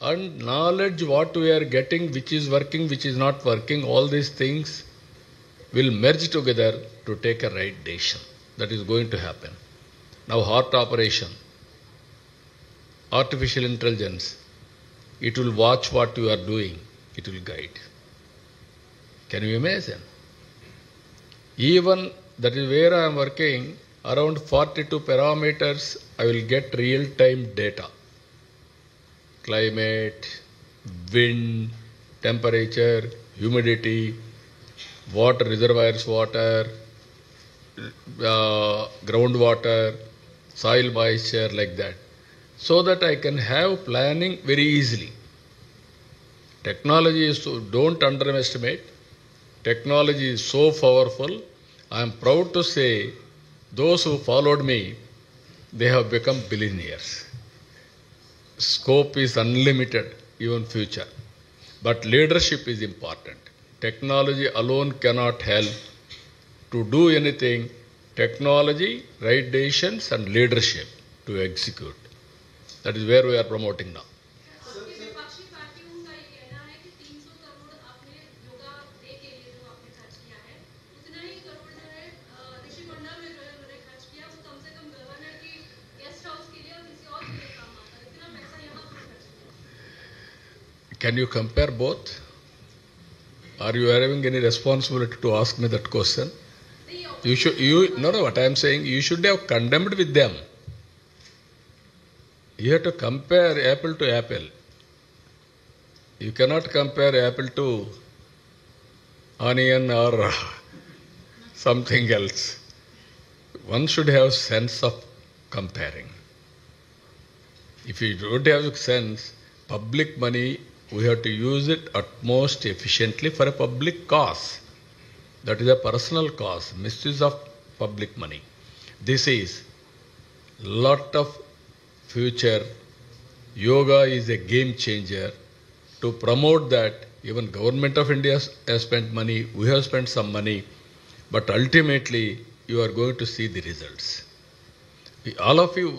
and knowledge what we are getting, which is working, which is not working, all these things will merge together to take a right decision. That is going to happen. Now heart operation, artificial intelligence, it will watch what you are doing, it will guide. Can you imagine? Even that is where I am working, around 42 parameters I will get real-time data. Climate, wind, temperature, humidity, water, reservoirs water, groundwater, soil moisture, like that. So that I can have planning very easily. Technology is so, don't underestimate. Technology is so powerful. I am proud to say those who followed me, they have become billionaires. Scope is unlimited, even future. But leadership is important. Technology alone cannot help to do anything. Technology, right decisions and leadership to execute. That is where we are promoting now. Can you compare both? Are you having any responsibility to ask me that question? No, what I am saying, you should have condemned with them. You have to compare apple to apple. You cannot compare apple to onion or something else. One should have sense of comparing. If you don't have sense, public money, we have to use it at most efficiently for a public cause. That is a personal cause, misuse of public money. This is lot of future. Yoga is a game changer. To promote that, even Government of India has spent money, we have spent some money, but ultimately you are going to see the results. All of you,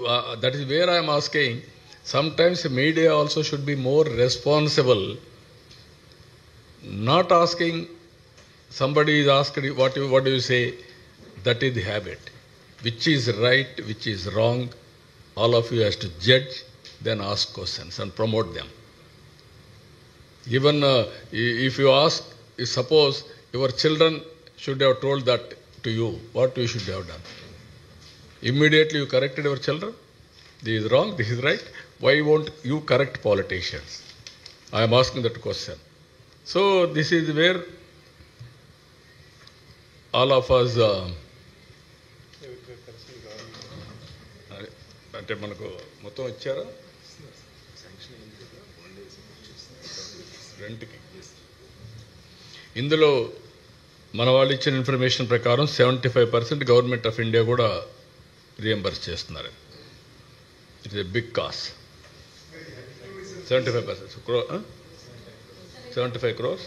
that is where I am asking, sometimes media also should be more responsible, not asking, somebody is asked, what do you say? That is the habit. Which is right, which is wrong, all of you has to judge, then ask questions and promote them. Even if you ask, suppose your children should have told that to you, what you should have done? Immediately you corrected your children. This is wrong, this is right. Why won't you correct politicians? I am asking that question. So this is where all of us అంటే మనకు మొత్తం ఇచ్చారా రెంట్కి. ఇందులో మన వాళ్ళు ఇచ్చిన ఇన్ఫర్మేషన్ ప్రకారం 75% గవర్నమెంట్ ఆఫ్ ఇండియా కూడా రియంబర్స్ చేస్తున్నారు. It is a big cost. 75%. 75 crores?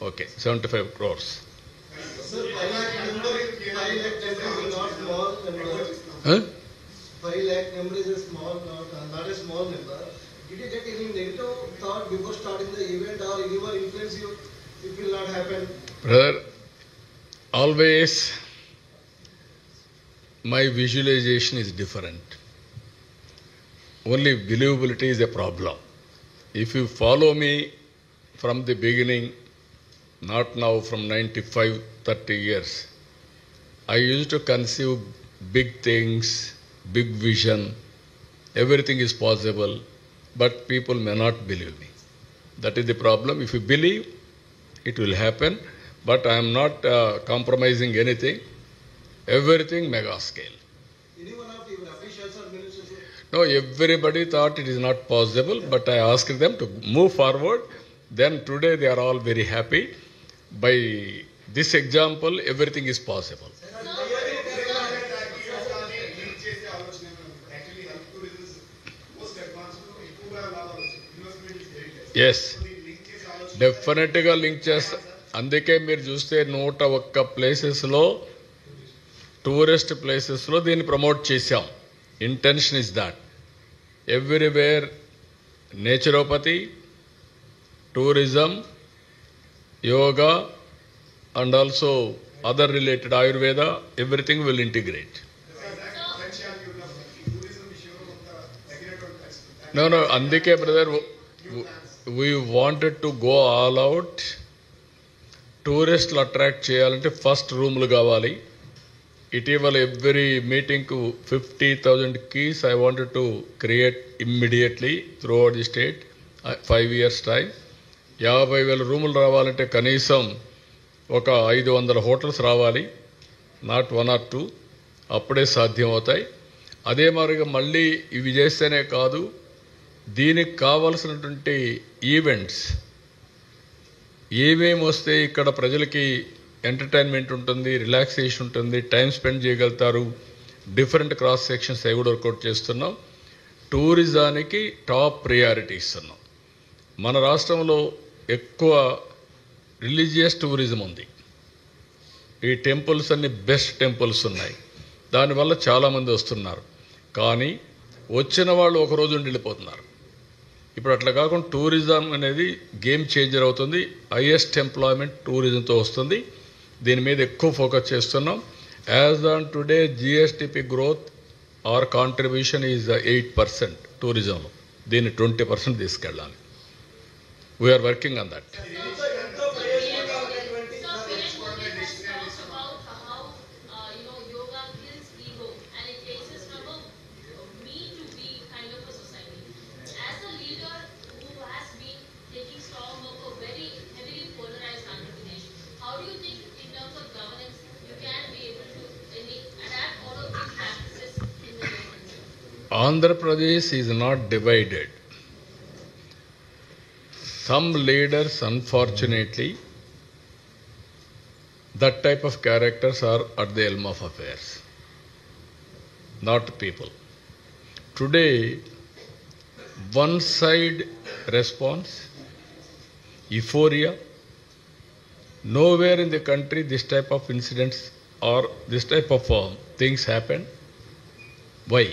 Okay, 75 crores. Sir, 5 lakh number is not small number. Huh? 5 lakh number is a small, not a small number. Did you get any negative thought before starting the event, or anyone influence you? It will not happen. Brother, always my visualization is different. Only believability is a problem. If you follow me from the beginning, not now, from 95, 30 years, I used to conceive big things, big vision, everything is possible, but people may not believe me. That is the problem. If you believe, it will happen, but I am not compromising anything. Everything mega scale. Anyone of your officials or ministers? No, everybody thought it is not possible, but I asked them to move forward. Then today they are all very happy. By this example, everything is possible. Yes, డెఫినెట్గా లింక్ చేస్తా. అందుకే మీరు చూస్తే 101 ప్లేసెస్లో, టూరిస్ట్ ప్లేసెస్లో దీన్ని ప్రమోట్ చేశాం. Intention is that everywhere naturopathy, tourism, yoga, and also other related Ayurveda, everything will integrate. No, andike brother, we wanted to go all out. Tourists attract cheyalante first roomlu kavali. ఇటీవల every మీటింగ్కు 50,000 keys I wanted to create immediately throughout the state, 5 years time. 50,000 రూములు రావాలంటే కనీసం ఒక 500 హోటల్స్ రావాలి, నాట్ 1 or 2, అప్పుడే సాధ్యం అవుతాయి. అదే మాదిరిగా మళ్ళీ ఇవి చేస్తేనే కాదు, దీనికి కావలసినటువంటి ఈవెంట్స్ ఏమేమి వస్తే ఇక్కడ ప్రజలకి ఎంటర్టైన్మెంట్ ఉంటుంది, రిలాక్సేషన్ ఉంటుంది, టైం స్పెండ్ చేయగలుగుతారు, డిఫరెంట్ క్రాస్ సెక్షన్స్ అవి కూడా వర్కౌట్ చేస్తున్నాం. టూరిజానికి టాప్ ప్రియారిటీ ఇస్తున్నాం. మన రాష్ట్రంలో ఎక్కువ రిలీజియస్ టూరిజం ఉంది. ఈ టెంపుల్స్ అన్ని బెస్ట్ టెంపుల్స్ ఉన్నాయి, దానివల్ల చాలామంది వస్తున్నారు. కానీ వచ్చిన వాళ్ళు ఒకరోజు ఉండి వెళ్ళిపోతున్నారు. ఇప్పుడు అట్లా కాకుండా టూరిజం అనేది గేమ్ చేంజర్ అవుతుంది. హైయెస్ట్ ఎంప్లాయ్మెంట్ టూరిజంతో వస్తుంది. దీని మీద ఎక్కువ ఫోకస్ చేస్తున్నాం. As on today GSDP growth or contribution is 8% టూరిజంలో. దీన్ని 20% తీసుకెళ్ళాలి. We're working on that. Andhra Pradesh is not divided. Some leaders, unfortunately, that type of characters are at the helm of affairs, not people. Today, one side response, euphoria. Nowhere in the country this type of incidents or this type of things happen. Why?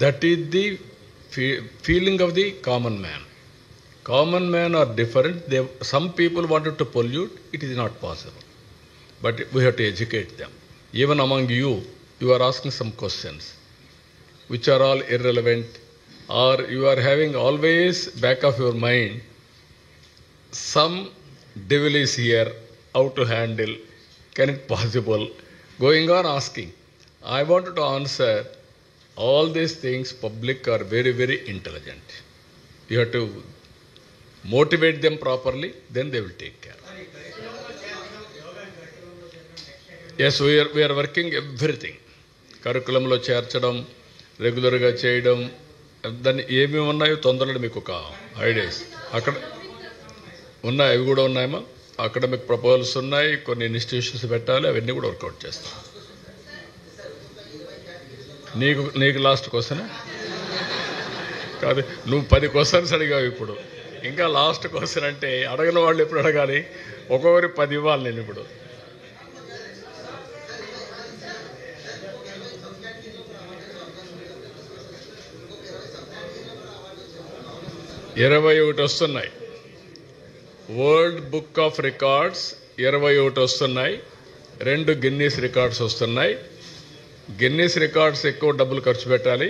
That is the feeling of the common man. Common men are different. Some people wanted to pollute. It is not possible. But we have to educate them. Even among you, you are asking some questions which are all irrelevant, or you are having always back of your mind some devil is here, how to handle, can it possible, going on asking. I wanted to answer all these things. Public are very, very intelligent. You have to motivate them properly, then they will take care. Yes, we are working everything. కరికులంలో చేర్చడం, రెగ్యులర్గా చేయడం, దాన్ని ఏమేమి ఉన్నాయో తొందరలో మీకు ఒక ఐడియాస్ అక్కడ ఉన్నాయి. అవి కూడా ఉన్నాయమ్మా. అకాడమిక్ ప్రపోజల్స్ ఉన్నాయి, కొన్ని ఇన్స్టిట్యూషన్స్ పెట్టాలి, అవన్నీ కూడా వర్కౌట్ చేస్తాం. నీకు లాస్ట్ క్వశ్చన్ కాదు, నువ్వు 10 క్వశ్చన్స్ అడిగావు ఇప్పుడు. ఇంకా లాస్ట్ క్వశ్చన్ అంటే అడగని వాళ్ళు ఎప్పుడు అడగాలి? ఒక్కొక్కరి 10 ఇవ్వాలి నేను ఇప్పుడు. ఇరవై ఒకటి వస్తున్నాయి. వరల్డ్ బుక్ ఆఫ్ రికార్డ్స్ 21 వస్తున్నాయి. 2 గిన్నీస్ రికార్డ్స్ వస్తున్నాయి. గిన్నీస్ రికార్డ్స్ ఎక్కువ డబ్బులు ఖర్చు పెట్టాలి.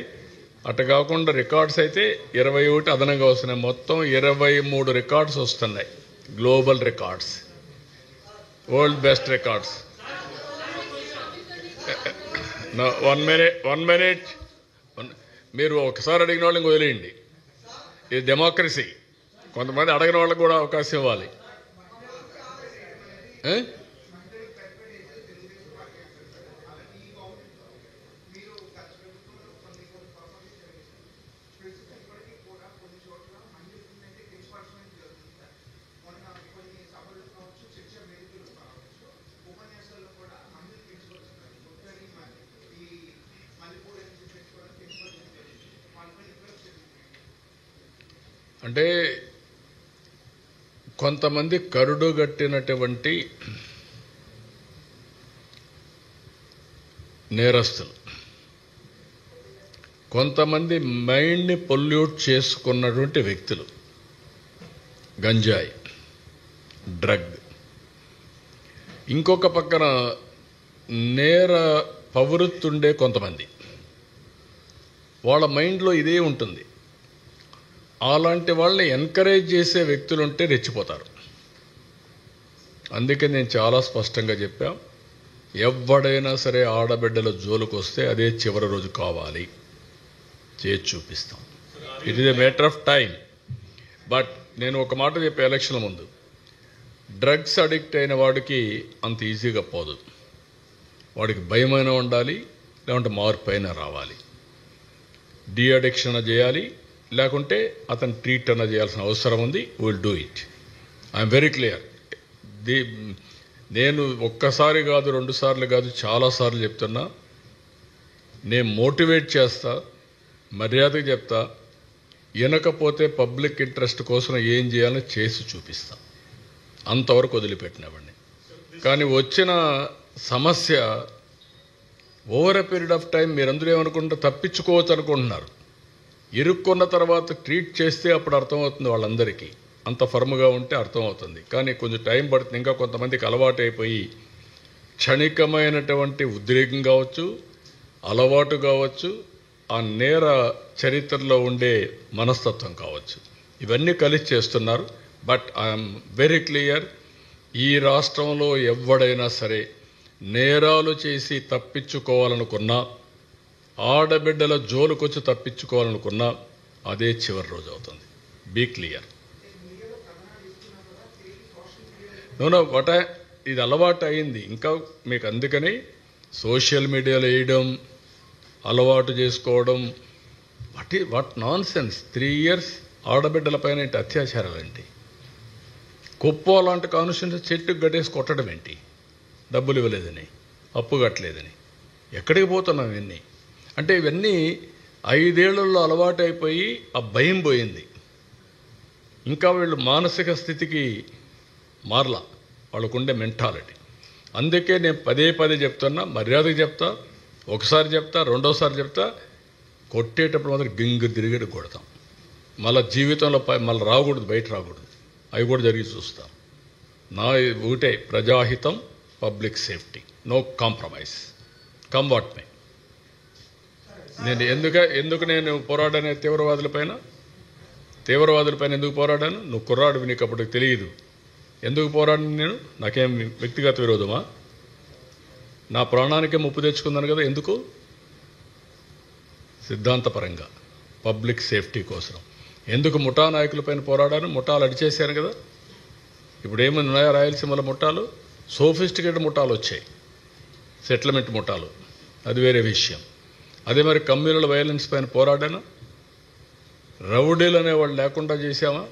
అటు కాకుండా రికార్డ్స్ అయితే 21 అదనంగా వస్తున్నాయి. మొత్తం 23 రికార్డ్స్ వస్తున్నాయి. Global records, world best records. 1 minute. మీరు ఒకసారి అడిగిన వాళ్ళని వదిలేయండి. ఇది డెమోక్రసీ. కొంతమంది అడగిన వాళ్ళకు కూడా అవకాశం ఇవ్వాలి. అంటే కొంతమంది కరుడుగట్టినటువంటి నేరస్తులు, కొంతమంది మైండ్ని పొల్యూట్ చేసుకున్నటువంటి వ్యక్తులు, గంజాయి, డ్రగ్. ఇంకొక పక్కన నేర ప్రవృత్తుండే కొంతమంది, వాళ్ళ మైండ్లో ఇదే ఉంటుంది. అలాంటి వాళ్ళని ఎంకరేజ్ చేసే వ్యక్తులు ఉంటే రెచ్చిపోతారు. అందుకే నేను చాలా స్పష్టంగా చెప్పాం, ఎవడైనా సరే ఆడబిడ్డల జోలికి వస్తే అదే చివరి రోజు కావాలి, చేసి చూపిస్తాం. It is a matter of time. But నేను ఒక మాట చెప్పే ఎలక్షన్ల ముందు, డ్రగ్స్ అడిక్ట్ అయిన వాడికి అంత ఈజీగా పోదు. వాడికి భయమైనా ఉండాలి, లేకుంటే మార్పు అయినా రావాలి. డీ అడిక్షన్ చేయాలి, లేకుంటే అతను ట్రీట్ అన్న చేయాల్సిన అవసరం ఉంది. Will do it. I'm very clear. నేను ఒక్కసారి కాదు, 2 సార్లు కాదు, చాలాసార్లు చెప్తున్నా. నేను మోటివేట్ చేస్తా, మర్యాదగా చెప్తా. వినకపోతే పబ్లిక్ ఇంట్రెస్ట్ కోసం ఏం చేయాలో చేసి చూపిస్తా. అంతవరకు వదిలిపెట్టినవాడిని. కానీ వచ్చిన సమస్య over a period of time మీరందరూ ఏమనుకుంటే తప్పించుకోవచ్చు అనుకుంటున్నారు. ఇరుక్కున్న తర్వాత ట్రీట్ చేస్తే అప్పుడు అర్థమవుతుంది వాళ్ళందరికీ. అంత ఫర్మ్గా ఉంటే అర్థమవుతుంది. కానీ కొంచెం టైం పడుతుంది. ఇంకా కొంతమందికి అలవాటు అయిపోయి క్షణికమైనటువంటి ఉద్రేకం కావచ్చు, అలవాటు కావచ్చు, ఆ నేర చరిత్రలో ఉండే మనస్తత్వం కావచ్చు, ఇవన్నీ కలిసి చేస్తున్నారు. బట్ ఐఎమ్ వెరీ క్లియర్, ఈ రాష్ట్రంలో ఎవడైనా సరే నేరాలు చేసి తప్పించుకోవాలనుకున్నా, ఆడబిడ్డల జోలుకొచ్చి తప్పించుకోవాలనుకున్నా అదే చివరి రోజు అవుతుంది. Be clear. నో ఇది అలవాటు అయింది. ఇంకా మీకు అందుకని సోషల్ మీడియాలో వేయడం, అలవాటు చేసుకోవడం, వాట్ నాన్ సెన్స్. 3 years ఆడబిడ్డల పైన ఏంటి అత్యాచారాలు ఏంటి? కుప్పో లాంటి కాన్స్టిట్యూన్సీ చెట్టుకు గట్టేసి కొట్టడం ఏంటి? డబ్బులు ఇవ్వలేదని, అప్పు కట్టలేదని. ఎక్కడికి పోతున్నాం ఇవన్నీ? అంటే ఇవన్నీ 5 ఏళ్లలో అలవాటు అయిపోయి ఆ భయం పోయింది. ఇంకా వీళ్ళు మానసిక స్థితికి మారలా, వాళ్ళకుండే మెంటాలిటీ. అందుకే నేను పదే చెప్తున్నా, మర్యాదకు చెప్తా, ఒకసారి చెప్తా, రెండోసారి చెప్తా, కొట్టేటప్పుడు మాత్రం గింగు తిరిగి కొడతాం. మళ్ళీ జీవితంలో మళ్ళీ రాకూడదు, బయట రాకూడదు. అవి కూడా జరిగి చూస్తాం. నా ఒకటే ప్రజాహితం, public safety, no compromise, come what may. నేను ఎందుకు నేను పోరాడాను తీవ్రవాదులపైన ఎందుకు పోరాడాను? నువ్వు కుర్రాడివి, నీకు అప్పటికి తెలియదు. ఎందుకు పోరాడాను నేను? నాకేం వ్యక్తిగత విరోధమా? నా ప్రాణానికే ముప్పు తెచ్చుకున్నాను కదా. ఎందుకు? సిద్ధాంతపరంగా, పబ్లిక్ సేఫ్టీ కోసం. ఎందుకు ముఠా నాయకులపైన పోరాడాను? ముఠాలు అడిచేశాను కదా. ఇప్పుడు ఏమైనా ఉన్నాయా రాయలసీమలో ముఠాలు? సోఫిస్టికేటెడ్ ముఠాలు వచ్చాయి, సెటిల్మెంట్ ముఠాలు, అది వేరే విషయం. అదే మరి కమ్యూనల్ వైలెన్స్ పైన పోరాడాను. రౌడీలు అనేవాళ్ళు లేకుండా చేశామా?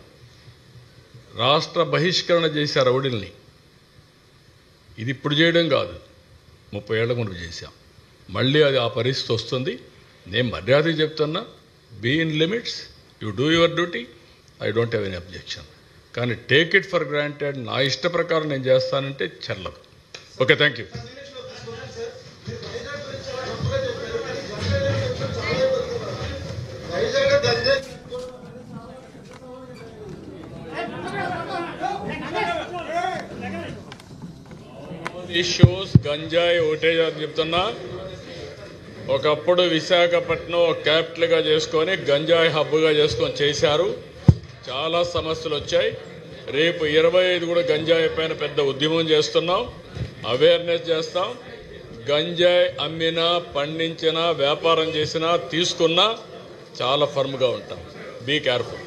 రాష్ట్ర బహిష్కరణ చేశా రౌడీల్ని. ఇది ఇప్పుడు చేయడం కాదు, 30 ఏళ్ల ముందు చేశాం. మళ్ళీ అది ఆ పరిస్థితి వస్తుంది. నేను మర్యాదగా చెప్తున్నా, be in limits, you do your duty, I don't have any objection. కానీ టేక్ ఇట్ ఫర్ గ్రాంటెడ్, నా ఇష్ట ప్రకారం నేను చేస్తానంటే చెల్లదు. Okay, thank you. ఇష్యూస్ గంజాయి ఒకటే చెప్తున్నా. ఒకప్పుడు విశాఖపట్నం క్యాపిటల్గా చేసుకొని గంజాయి హబ్గా చేసుకొని చేశారు. చాలా సమస్యలు వచ్చాయి. రేపు 25 కూడా గంజాయి పైన పెద్ద ఉద్యమం చేస్తున్నాం, అవేర్నెస్ చేస్తాం. గంజాయి అమ్మినా, పండించినా, వ్యాపారం చేసినా, తీసుకున్నా చాలా ఫర్మ్గా ఉంటాం. Be careful.